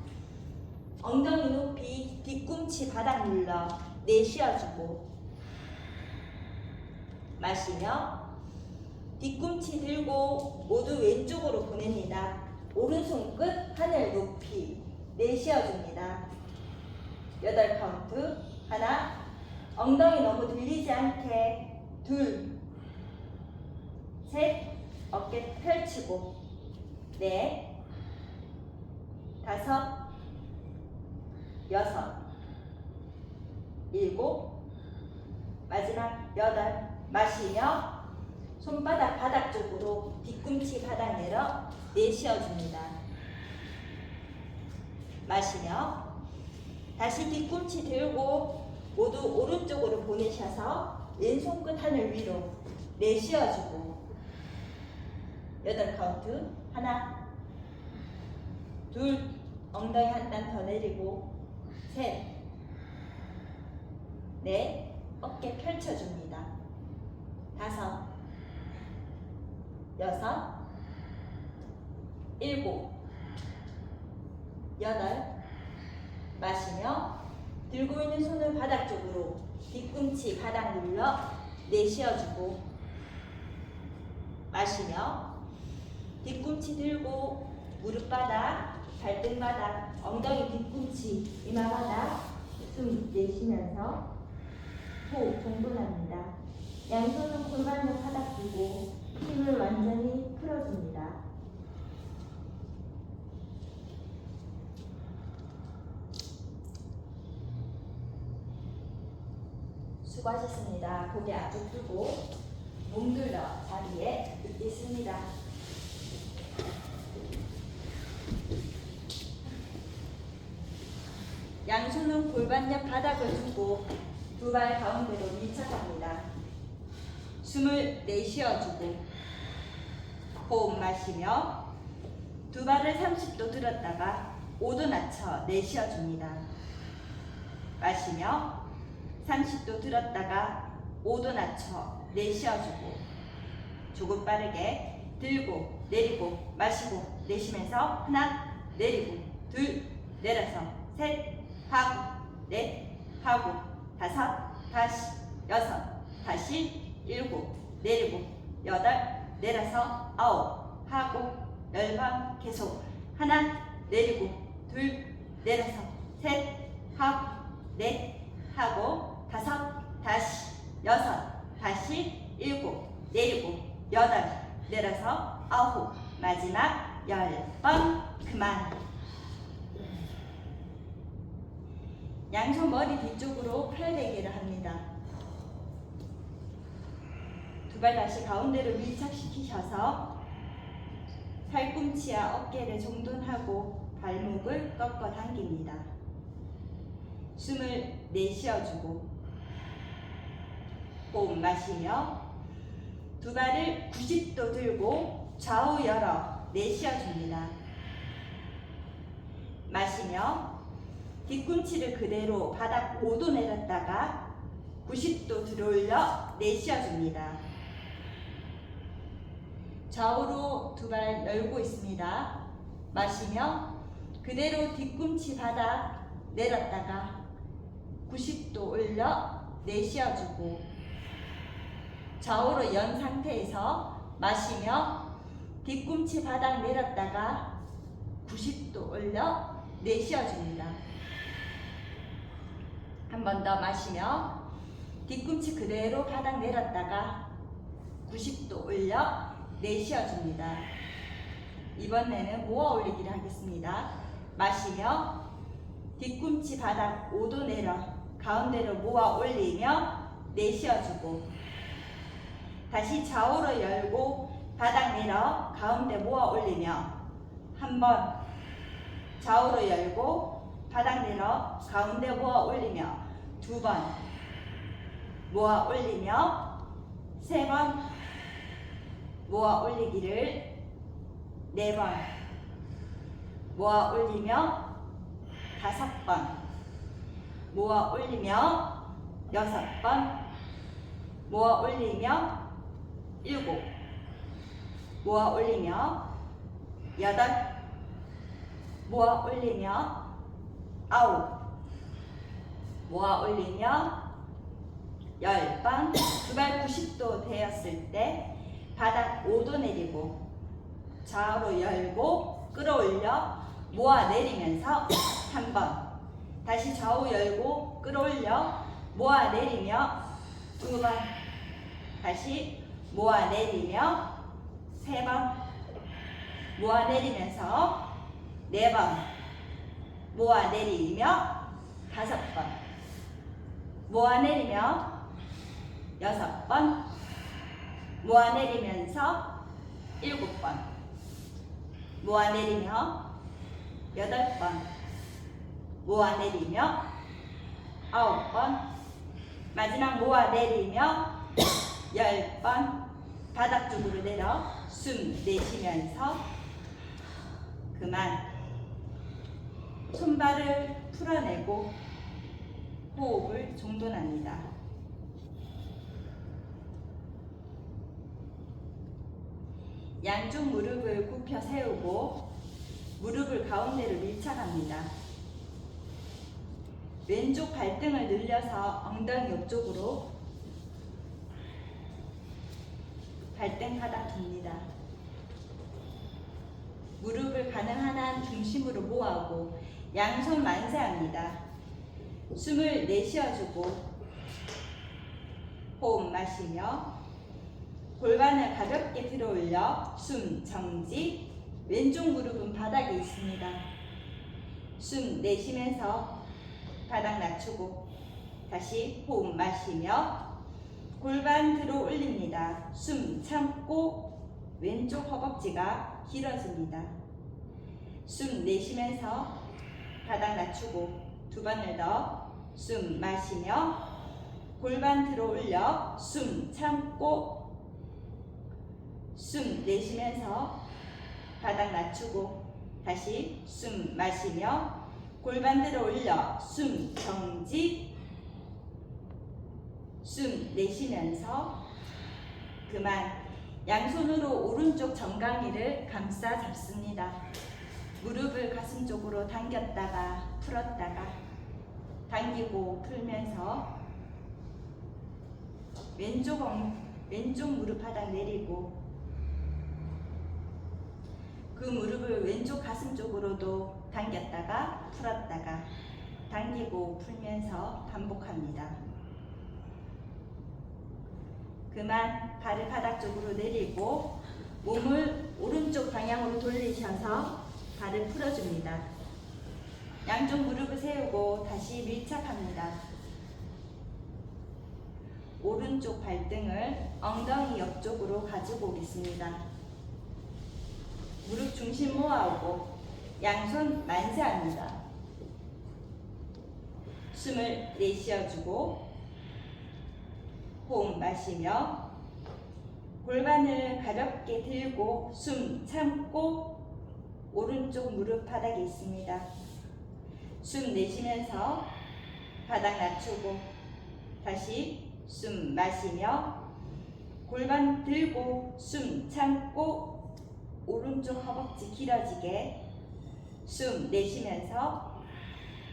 엉덩이 높이 뒤꿈치 바닥 눌러 내쉬어주고 마시며 뒤꿈치 들고 모두 왼쪽으로 보냅니다. 오른손 끝 하늘 높이 내쉬어줍니다. 8카운트. 하나, 엉덩이 너무 들리지 않게. 둘, 셋, 어깨 펼치고. 넷, 5, 6, 7, 마지막 8. 마시며 손바닥 바닥 쪽으로 뒤꿈치 바닥 내려 내쉬어줍니다. 마시며 다시 뒤꿈치 들고 모두 오른쪽으로 보내셔서 왼손 끝 하늘 위로 내쉬어주고 8카운트. 하나, 둘, 엉덩이 한 단 더 내리고 셋, 넷, 어깨 펼쳐줍니다. 5, 6, 7, 8. 마시며 들고 있는 손을 바닥 쪽으로 뒤꿈치 바닥 눌러 내쉬어주고 마시며 뒤꿈치 들고 무릎 바닥, 발등 바닥, 엉덩이 뒤꿈치, 이마 바닥 숨 내쉬면서 호흡 정돈합니다. 양손은 골반을 바닥 두고 힘을 완전히 풀어줍니다. 수고하셨습니다. 고개 앞으로 들고 몸 들러 자리에 있겠습니다. 양손은 골반 옆 바닥을 두고 두 발 가운데로 밀착합니다. 숨을 내쉬어주고 호흡 마시며 두 발을 30도 들었다가 5도 낮춰 내쉬어줍니다. 마시며 30도 들었다가 5도 낮춰 내쉬어주고 조금 빠르게 들고 내리고 마시고 내쉬면서 하나 내리고 둘 내려서 셋 하고 넷 하고 다섯 다시 여섯 다시 일곱 내리고 여덟 내려서 아홉 하고 10번 계속 하나 내리고 둘 내려서 셋 하고 넷 하고 다섯 다시 여섯 다시 일곱 내리고 여덟 내려서 아홉 마지막 10번 그만. 양손 머리 뒤쪽으로 팔베개를 합니다. 두 발 다시 가운데로 밀착시키셔서 팔꿈치와 어깨를 정돈하고 발목을 꺾어 당깁니다. 숨을 내쉬어주고 호흡 마시며 두 발을 90도 들고 좌우 열어 내쉬어줍니다. 마시며 뒤꿈치를 그대로 바닥 5도 내렸다가 90도 들어올려 내쉬어줍니다. 좌우로 두 발 열고 있습니다. 마시며 그대로 뒤꿈치 바닥 내렸다가 90도 올려 내쉬어주고 좌우로 연 상태에서 마시며 뒤꿈치 바닥 내렸다가 90도 올려 내쉬어줍니다. 한 번 더 마시며 뒤꿈치 그대로 바닥 내렸다가 90도 올려 내쉬어줍니다. 이번에는 모아 올리기를 하겠습니다. 마시며 뒤꿈치 바닥 5도 내려 가운데로 모아 올리며 내쉬어주고 다시 좌우로 열고 바닥 내려 가운데 모아 올리며 한 번 좌우로 열고 바닥 내려 가운데 모아 올리며 두 번 모아 올리며 세 번 모아 올리기를 네 번 모아 올리며 다섯 번 모아 올리며 여섯 번 모아 올리며 일곱 모아 올리며 여덟 모아 올리며 아홉 모아 올리며 10번 두 발 90도 되었을 때 바닥 5도 내리고 좌우로 열고 끌어올려 모아 내리면서 한 번 다시 좌우 열고 끌어올려 모아 내리며 두 번 다시 모아 내리며 세 번 모아 내리면서 네 번 모아 내리며 다섯 번 모아 내리며 여섯 번 모아 내리면서 일곱 번 모아 내리며 여덟 번 모아 내리며 아홉 번 마지막 모아 내리며 10번 바닥 쪽으로 내려 숨 내쉬면서 그만. 손발을 풀어내고 호흡을 정돈합니다. 양쪽 무릎을 굽혀 세우고 무릎을 가운데로 밀착합니다. 왼쪽 발등을 늘려서 엉덩이 옆쪽으로 발등 바닥 둡니다. 무릎을 가능한 한 중심으로 모아오고 양손 만세합니다. 숨을 내쉬어주고 호흡 마시며 골반을 가볍게 들어올려 숨 정지. 왼쪽 무릎은 바닥에 있습니다. 숨 내쉬면서 바닥 낮추고 다시 호흡 마시며 골반 들어 올립니다. 숨 참고 왼쪽 허벅지가 길어집니다. 숨 내쉬면서 바닥 낮추고 두 번을 더 숨 마시며 골반 들어 올려 숨 참고 숨 내쉬면서 바닥 낮추고 다시 숨 마시며 골반 들어 올려 숨 정지. 숨 내쉬면서 그만. 양손으로 오른쪽 정강이를 감싸 잡습니다. 무릎을 가슴 쪽으로 당겼다가 풀었다가 당기고 풀면서 왼쪽 무릎 바닥 내리고 그 무릎을 왼쪽 가슴 쪽으로도 당겼다가 풀었다가 당기고 풀면서 반복합니다. 그만. 발을 바닥 쪽으로 내리고 몸을 오른쪽 방향으로 돌리셔서 발을 풀어줍니다. 양쪽 무릎을 세우고 다시 밀착합니다. 오른쪽 발등을 엉덩이 옆쪽으로 가지고 오겠습니다. 무릎 중심 모아오고 양손 만세합니다. 숨을 내쉬어주고 호흡 마시며 골반을 가볍게 들고 숨 참고 오른쪽 무릎 바닥에 있습니다. 숨 내쉬면서 바닥 낮추고 다시 숨 마시며 골반 들고 숨 참고 오른쪽 허벅지 길어지게 숨 내쉬면서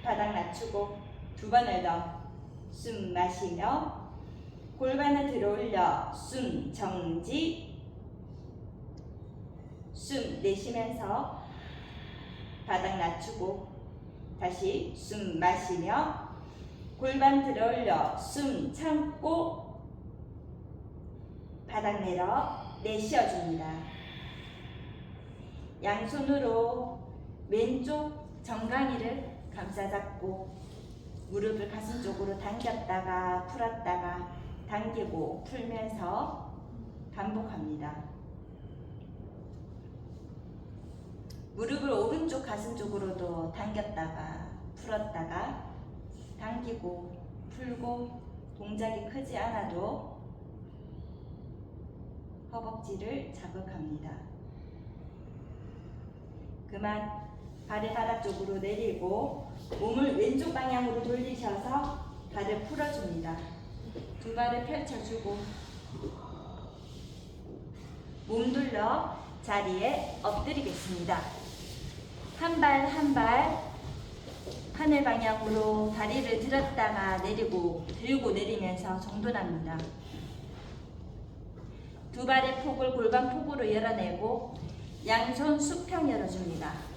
바닥 낮추고 두 번을 더 숨 마시며 골반을 들어 올려 숨 정지. 숨 내쉬면서 바닥 낮추고 다시 숨 마시며 골반 들어 올려 숨 참고 바닥 내쉬어줍니다. 양손으로 왼쪽 정강이를 감싸잡고 무릎을 가슴 쪽으로 당겼다가 풀었다가 당기고 풀면서 반복합니다. 무릎을 오른쪽 가슴 쪽으로도 당겼다가 풀었다가 당기고 풀고 동작이 크지 않아도 허벅지를 자극합니다. 그만. 발을 바닥 쪽으로 내리고 몸을 왼쪽 방향으로 돌리셔서 발을 풀어줍니다. 두 발을 펼쳐주고 몸 돌려 자리에 엎드리겠습니다. 한 발 한 발 하늘 방향으로 다리를 들었다가 내리고 들고 내리면서 정돈합니다. 두 발의 폭을 골반 폭으로 열어내고 양손 수평 열어줍니다.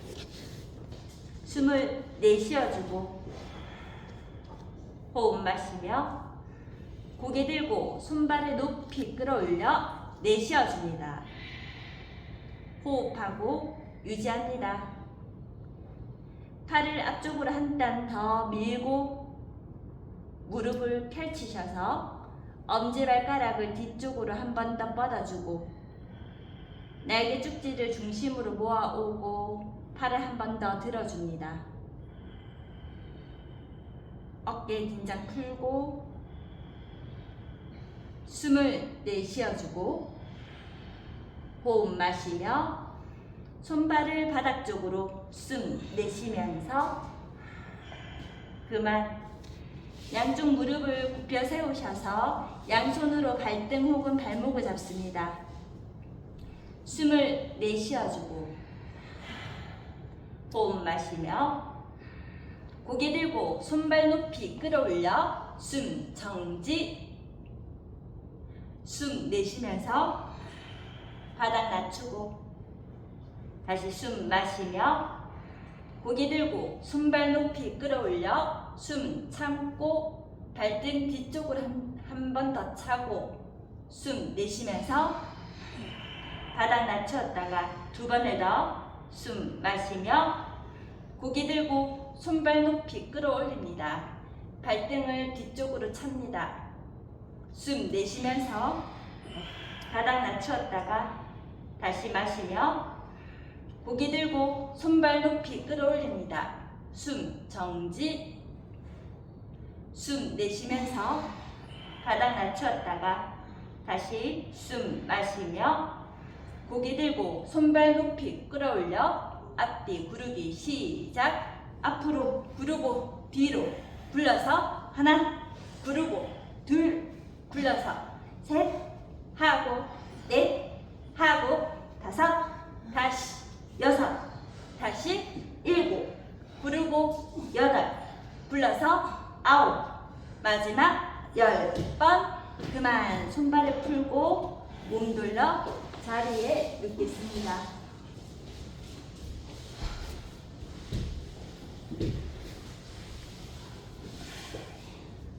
숨을 내쉬어주고 호흡 마시며 고개 들고 손발을 높이 끌어올려 내쉬어줍니다. 호흡하고 유지합니다. 팔을 앞쪽으로 한 단 더 밀고 무릎을 펼치셔서 엄지발가락을 뒤쪽으로 한 번 더 뻗어주고 날개 쭉지를 중심으로 모아오고 팔을 한 번 더 들어줍니다. 어깨 긴장 풀고 숨을 내쉬어주고 호흡 마시며 손발을 바닥 쪽으로 숨 내쉬면서 그만. 양쪽 무릎을 굽혀 세우셔서 양손으로 발등 혹은 발목을 잡습니다. 숨을 내쉬어주고 호흡 마시며 고개 들고 손발 높이 끌어올려 숨 정지. 숨 내쉬면서 바닥 낮추고 다시 숨 마시며 고개 들고 손발 높이 끌어올려 숨 참고 발등 뒤쪽으로 한 번 더 차고 숨 내쉬면서 바닥 낮추었다가 두 번을 더 숨 마시며 고개 들고 손발 높이 끌어올립니다. 발등을 뒤쪽으로 찹니다. 숨 내쉬면서 바닥 낮추었다가 다시 마시며 고개 들고 손발 높이 끌어올립니다. 숨 정지. 숨 내쉬면서 바닥 낮추었다가 다시 숨 마시며 고개 들고 손발 높이 끌어올려 앞뒤 구르기 시작. 앞으로 구르고 뒤로 굴려서 하나 구르고 둘 굴려서 셋 하고 넷 하고 다섯 다시 여섯 다시 일곱 구르고 여덟 굴려서 아홉 마지막 10번. 그만. 손발을 풀고 몸 돌려 자리에 눕겠습니다.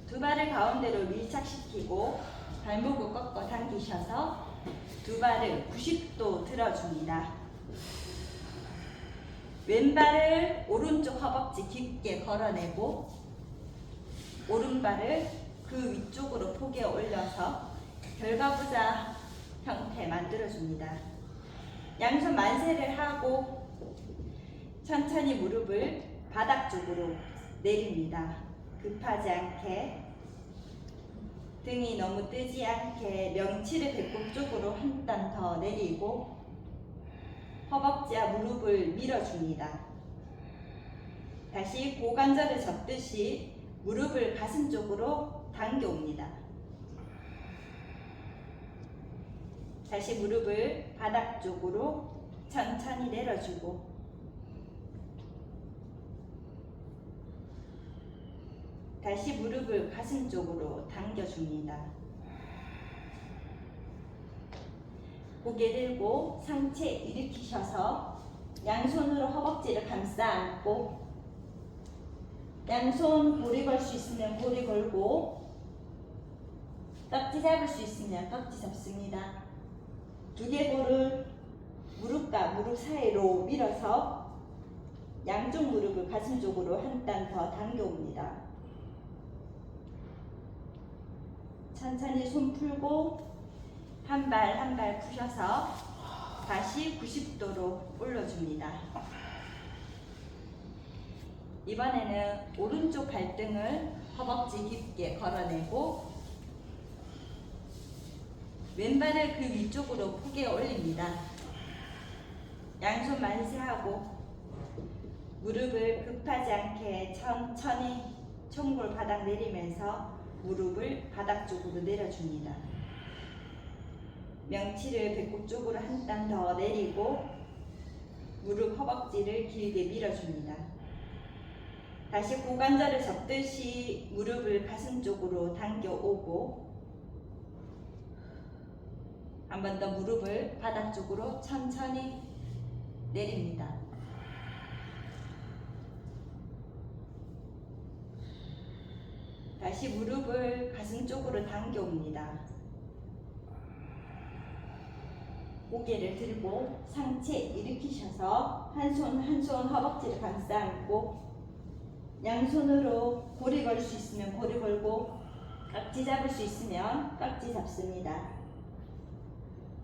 두 발을 가운데로 밀착시키고 발목을 꺾어 당기셔서 두 발을 90도 들어줍니다. 왼발을 오른쪽 허벅지 깊게 걸어내고 오른발을 그 위쪽으로 포개 올려서 결과부자 형태 만들어줍니다. 양손 만세를 하고 천천히 무릎을 바닥 쪽으로 내립니다. 급하지 않게 등이 너무 뜨지 않게 명치를 배꼽 쪽으로 한 단 더 내리고 허벅지와 무릎을 밀어줍니다. 다시 고관절을 접듯이 무릎을 가슴 쪽으로 당겨옵니다. 다시 무릎을 바닥 쪽으로 천천히 내려주고 다시 무릎을 가슴 쪽으로 당겨줍니다. 고개 들고 상체 일으키셔서 양손으로 허벅지를 감싸 안고 양손 고리 걸 수 있으면 고리 걸고 깍지 잡을 수 있으면 깍지 잡습니다. 두개골을 무릎과 무릎 사이로 밀어서 양쪽 무릎을 가슴 쪽으로 한 단 더 당겨옵니다. 천천히 손 풀고 한 발 한 발 푸셔서 다시 90도로 올려줍니다. 이번에는 오른쪽 발등을 허벅지 깊게 걸어내고 왼발을 그 위쪽으로 포개 올립니다. 양손 만세하고 무릎을 급하지 않게 천천히 총골 바닥 내리면서 무릎을 바닥 쪽으로 내려줍니다. 명치를 배꼽 쪽으로 한 단 더 내리고 무릎 허벅지를 길게 밀어줍니다. 다시 고관절을 접듯이 무릎을 가슴 쪽으로 당겨오고 한 번 더 무릎을 바닥 쪽으로 천천히 내립니다. 다시 무릎을 가슴 쪽으로 당겨옵니다. 고개를 들고 상체 일으키셔서 한 손 한 손 허벅지를 감싸 안고 양손으로 고리 걸 수 있으면 고리 걸고 깍지 잡을 수 있으면 깍지 잡습니다.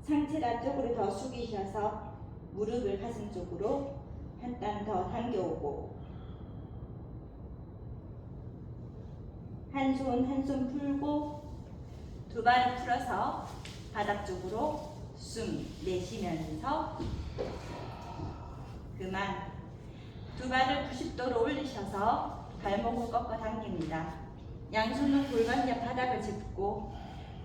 상체를 안쪽으로 더 숙이셔서 무릎을 가슴 쪽으로 한 단 더 당겨오고 한 손 한 손 풀고 두 발을 풀어서 바닥 쪽으로 숨 내쉬면서 그만. 두 발을 90도로 올리셔서 발목을 꺾어 당깁니다. 양손은 골반 옆 바닥을 짚고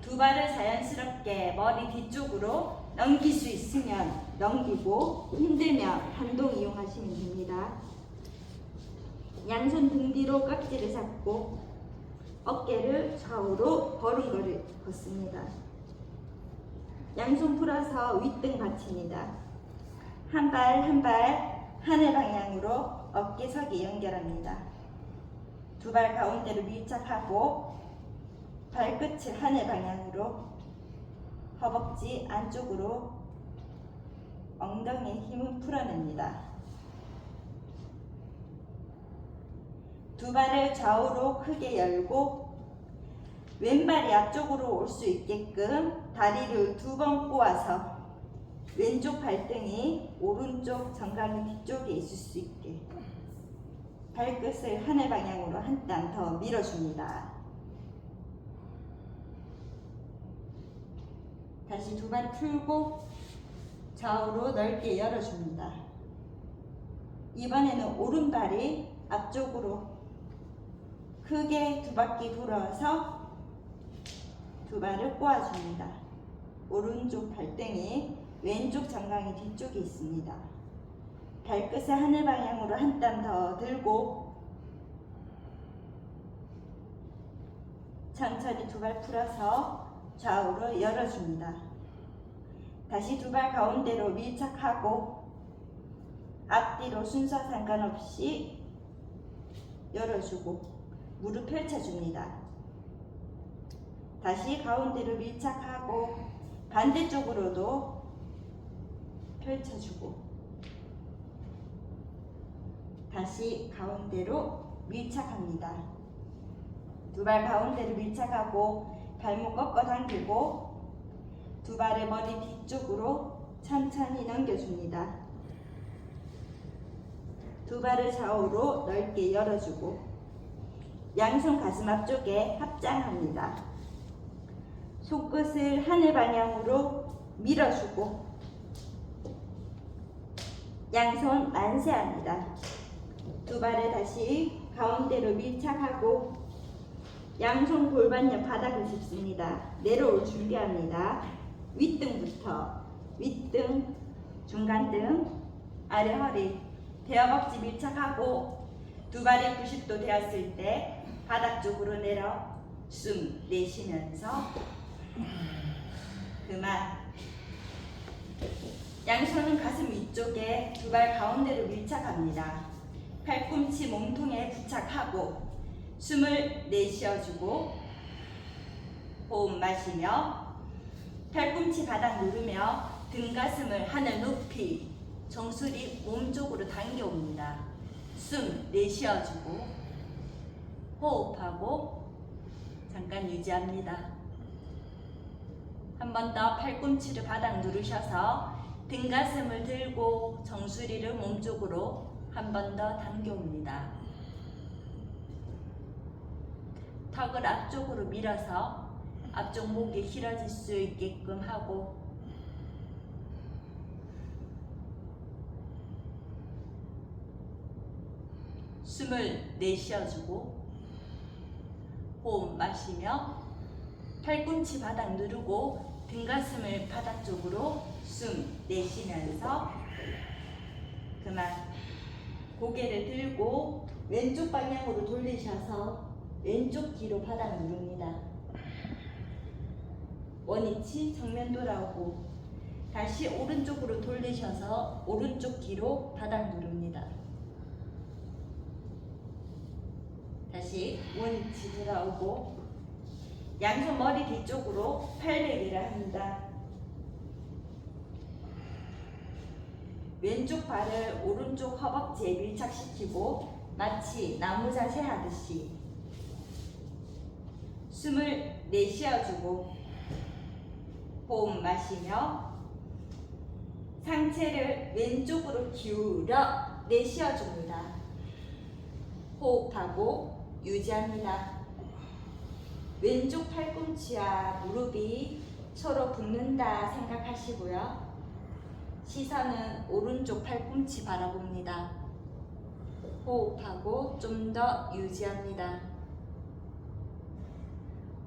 두 발을 자연스럽게 머리 뒤쪽으로 넘길 수 있으면 넘기고 힘들면 반동 이용하시면 됩니다. 양손 등 뒤로 깍지를 잡고 어깨를 좌우로 걸음걸이 걷습니다. 양손 풀어서 윗등 받칩니다. 한 발 한 발 하늘 방향으로 어깨석이 연결합니다. 두 발 가운데로 밀착하고 발끝을 하늘 방향으로 허벅지 안쪽으로 엉덩이에 힘을 풀어냅니다. 두 발을 좌우로 크게 열고 왼발이 앞쪽으로 올 수 있게끔 다리를 두 번 꼬아서 왼쪽 발등이 오른쪽 정강이 뒤쪽에 있을 수 있게 발끝을 하늘 방향으로 한 단 더 밀어줍니다. 다시 두 발 풀고 좌우로 넓게 열어줍니다. 이번에는 오른발이 앞쪽으로 크게 두 바퀴 돌아서 두 발을 꼬아줍니다. 오른쪽 발등이 왼쪽 정강이 뒤쪽에 있습니다. 발끝을 하늘 방향으로 한 땀 더 들고 천천히 두 발 풀어서 좌우로 열어줍니다. 다시 두 발 가운데로 밀착하고 앞뒤로 순서 상관없이 열어주고 무릎 펼쳐줍니다. 다시 가운데로 밀착하고 반대쪽으로도 펼쳐주고 다시 가운데로 밀착합니다. 두 발 가운데로 밀착하고 발목 꺾어 당기고 두 발의 머리 뒤쪽으로 천천히 넘겨줍니다. 두 발을 좌우로 넓게 열어주고 양손 가슴 앞쪽에 합장합니다. 손끝을 하늘 방향으로 밀어주고 양손 만세합니다. 두 발을 다시 가운데로 밀착하고 양손 골반 옆 바닥을 짚습니다. 내려올 준비합니다. 윗등부터 윗등, 중간등, 아래 허리, 대허벅지 밀착하고 두 발이 90도 되었을 때 바닥 쪽으로 내려 숨 내쉬면서 그만. 양손은 가슴 위쪽에 두 발 가운데로 밀착합니다. 팔꿈치 몸통에 부착하고 숨을 내쉬어주고 호흡 마시며 팔꿈치 바닥 누르며 등 가슴을 하늘 높이 정수리 몸 쪽으로 당겨옵니다. 숨 내쉬어주고 호흡하고 잠깐 유지합니다. 한 번 더 팔꿈치를 바닥 누르셔서 등 가슴을 들고 정수리를 몸 쪽으로 한 번 더 당겨옵니다. 턱을 앞쪽으로 밀어서 앞쪽 목이 길어질 수 있게끔 하고 숨을 내쉬어주고 호흡 마시며 팔꿈치 바닥 누르고 등 가슴을 바닥 쪽으로 숨 내쉬면서 그만. 고개를 들고 왼쪽 방향으로 돌리셔서 왼쪽 귀로 바닥 누릅니다. 원위치 정면 돌아오고 다시 오른쪽으로 돌리셔서 오른쪽 귀로 바닥 누릅니다. 다시 원위치 돌아오고 양손 머리 뒤쪽으로 팔베개를 합니다. 왼쪽 발을 오른쪽 허벅지에 밀착시키고 마치 나무 자세 하듯이 숨을 내쉬어주고 호흡 마시며 상체를 왼쪽으로 기울여 내쉬어줍니다. 호흡하고 유지합니다. 왼쪽 팔꿈치와 무릎이 서로 붙는다 생각하시고요. 시선은 오른쪽 팔꿈치 바라봅니다. 호흡하고 좀 더 유지합니다.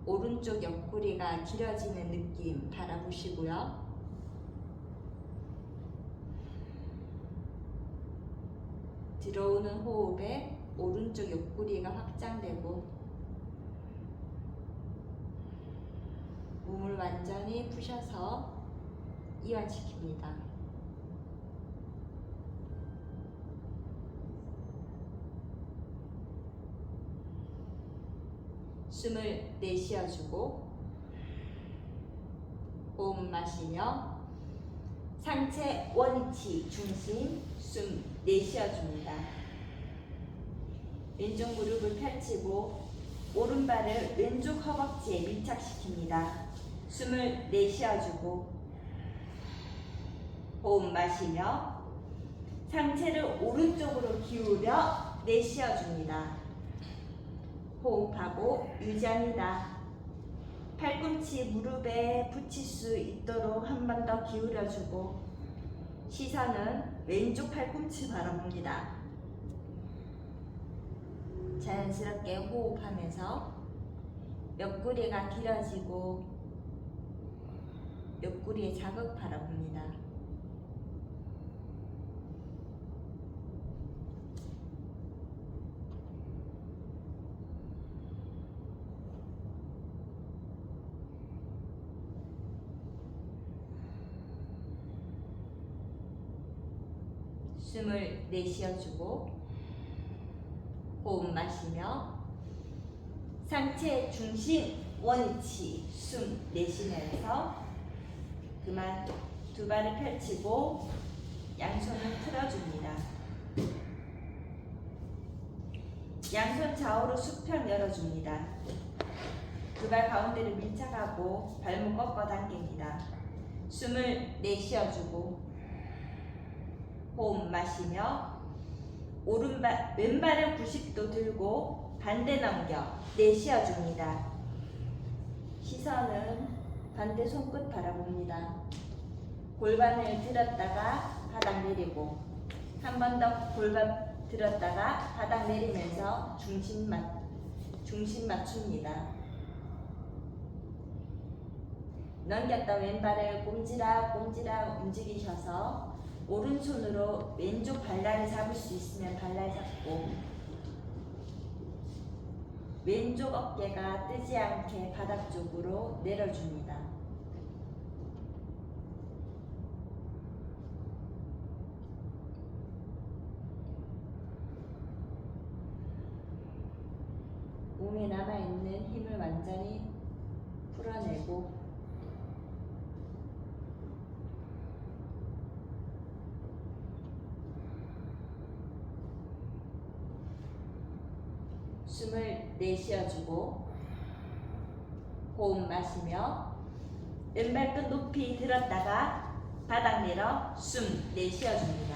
오른쪽 옆구리가 길어지는 느낌 바라보시고요. 들어오는 호흡에 오른쪽 옆구리가 확장되고 몸을 완전히 푸셔서 이완시킵니다. 숨을 내쉬어주고 호흡 마시며 상체 원위치 중심 숨 내쉬어줍니다. 왼쪽 무릎을 펼치고 오른발을 왼쪽 허벅지에 밀착시킵니다. 숨을 내쉬어주고 호흡 마시며 상체를 오른쪽으로 기울여 내쉬어줍니다. 호흡하고 유지합니다. 팔꿈치 무릎에 붙일 수 있도록 한 번 더 기울여주고 시선은 왼쪽 팔꿈치 바라봅니다. 자연스럽게 호흡하면서 옆구리가 길어지고 옆구리에 자극 바라봅니다. 숨을 내쉬어주고 호흡 마시며 상체 중심 원위치 숨 내쉬면서 그만 두 발을 펼치고 양손을 틀어줍니다. 양손 좌우로 수평 열어줍니다. 두 발 가운데를 밀착하고 발목 꺾어 당깁니다. 숨을 내쉬어주고 호흡 마시며 왼발은 90도 들고 반대 넘겨 내쉬어줍니다. 시선은 반대 손끝 바라봅니다. 골반을 들었다가 바닥 내리고 한 번 더 골반 들었다가 바닥 내리면서 중심 맞춥니다. 넘겼던 왼발을 꼼지락 움직이셔서 오른손으로 왼쪽 발날을 잡을 수 있으면 발날 잡고 왼쪽 어깨가 뜨지 않게 바닥 쪽으로 내려줍니다. 몸에 남아있는 힘을 완전히 풀어내고 숨을 내쉬어주고 호흡 마시며 왼발끝 높이 들었다가 바닥 내려 숨 내쉬어줍니다.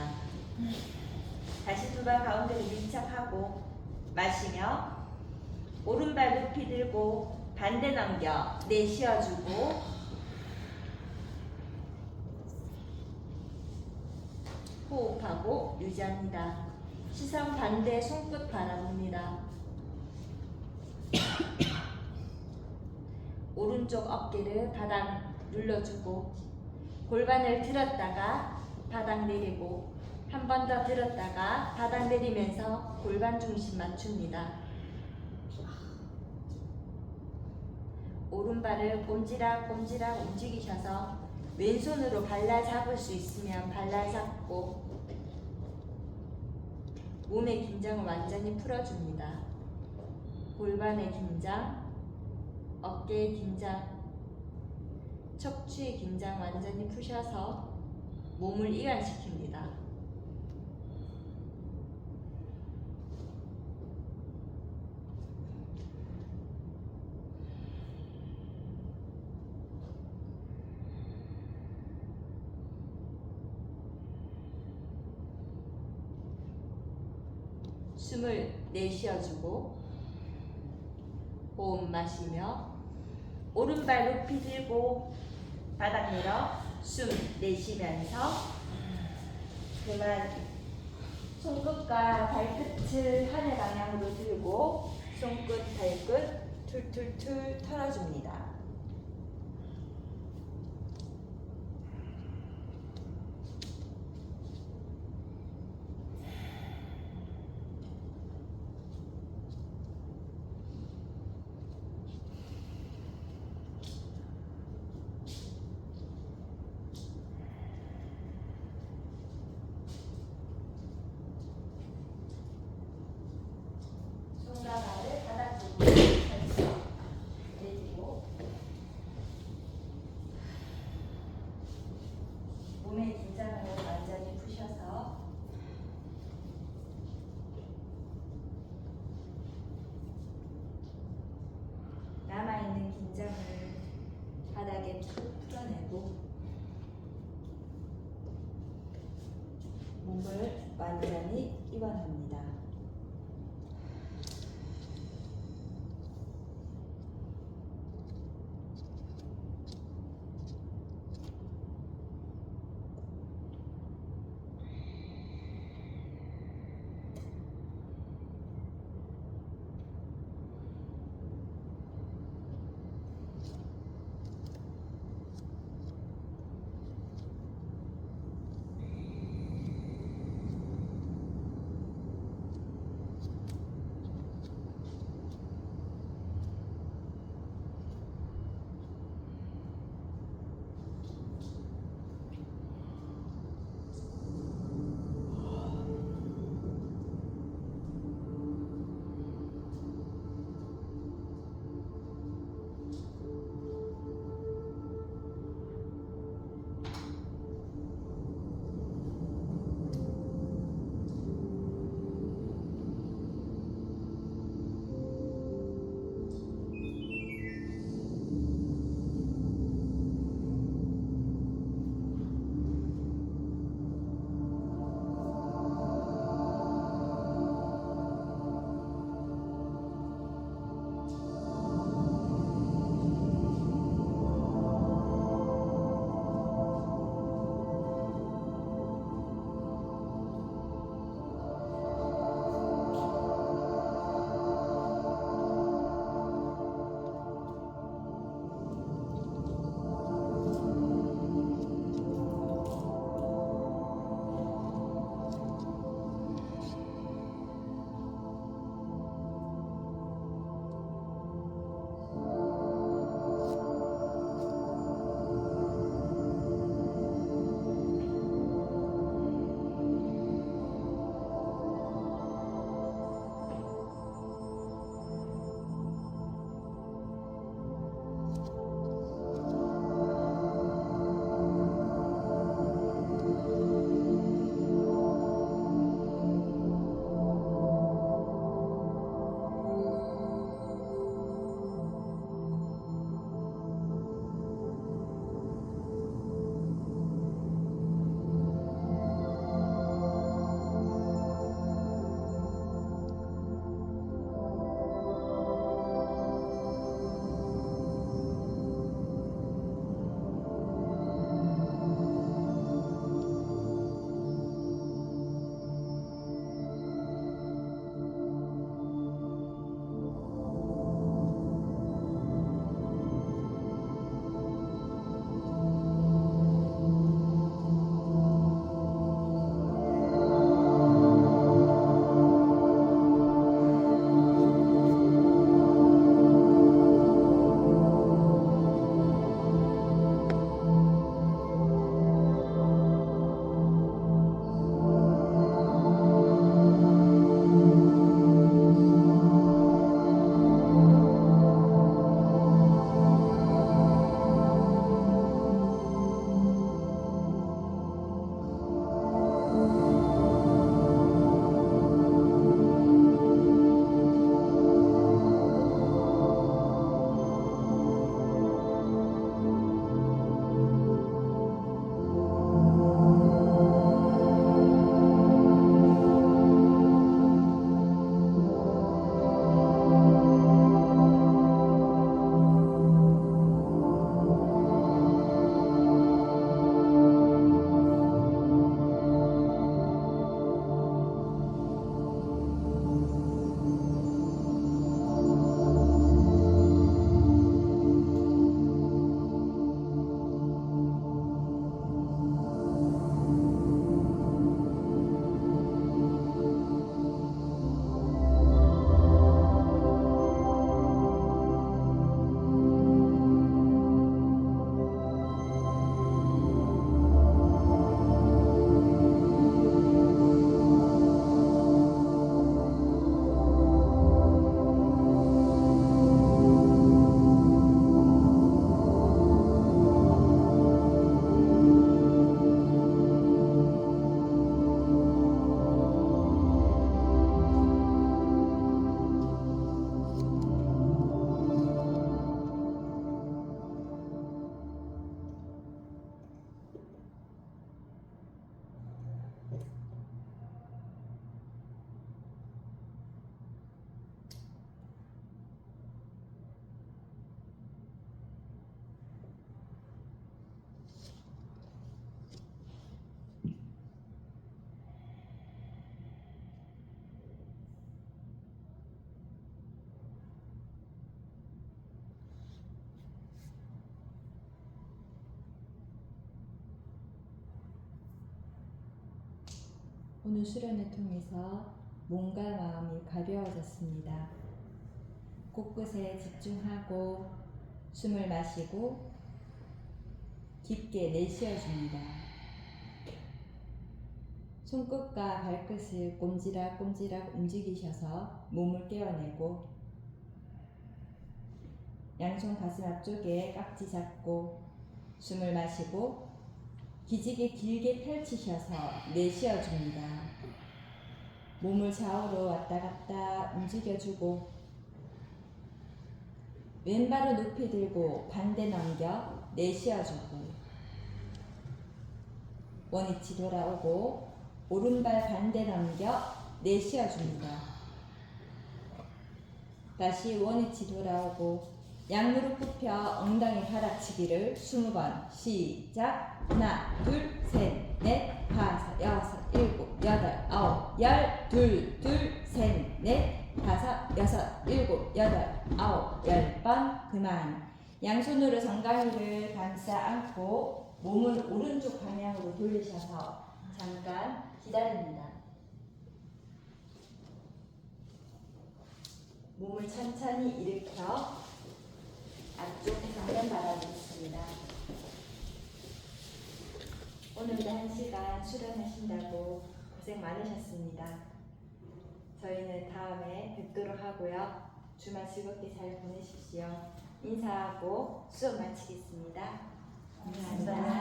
다시 두 발 가운데를 밀착하고 마시며 오른발 높이 들고 반대 넘겨 내쉬어주고 호흡하고 유지합니다. 시선 반대 손끝 바라봅니다. 오른쪽 어깨를 바닥 눌러주고 골반을 들었다가 바닥 내리고 한 번 더 들었다가 바닥 내리면서 골반 중심 맞춥니다. 오른발을 꼼지락 움직이셔서 왼손으로 발날 잡을 수 있으면 발날 잡고 몸의 긴장을 완전히 풀어줍니다. 골반의 긴장, 어깨의 긴장, 척추의 긴장 완전히 푸셔서 몸을 이완시킵니다. 숨을 내쉬어주고 호흡 마시며 오른발 높이 들고 바닥 내려 숨 내쉬면서 그만 손끝과 발끝을 하늘 방향으로 들고 손끝 발끝 툴툴툴 털어줍니다. 손가락을 바닥 쪽으로 내리고 몸의 긴장을 완전히 푸셔서 남아있는 긴장을 바닥에 툭 풀어내고 몸을 완전히 이완합니다. 오늘 수련을 통해서 몸과 마음이 가벼워졌습니다. 곳곳에 집중하고 숨을 마시고 깊게 내쉬어줍니다. 손끝과 발끝을 꼼지락꼼지락 움직이셔서 몸을 깨워내고 양손 가슴 앞쪽에 깍지 잡고 숨을 마시고 기지개 길게 펼치셔서 내쉬어줍니다. 몸을 좌우로 왔다 갔다 움직여주고 왼발을 높이 들고 반대 넘겨 내쉬어주고 원위치 돌아오고 오른발 반대 넘겨 내쉬어줍니다. 다시 원위치 돌아오고 양무릎 굽혀 엉덩이 갈아치기를 20번 시작. 하나 둘 셋 넷 다섯 여섯 일곱 여덟 아홉 열 둘 둘 셋 넷 다섯 여섯 일곱 여덟 아홉 10번 그만. 양손으로 정강이를 감싸 안고 몸을 오른쪽 방향으로 돌리셔서 잠깐 기다립니다. 몸을 천천히 일으켜 앞쪽 정면 바라보겠습니다. 오늘도 1시간 수련하신다고 고생 많으셨습니다. 저희는 다음에 뵙도록 하고요. 주말 즐겁게 잘 보내십시오. 인사하고 수업 마치겠습니다. 감사합니다.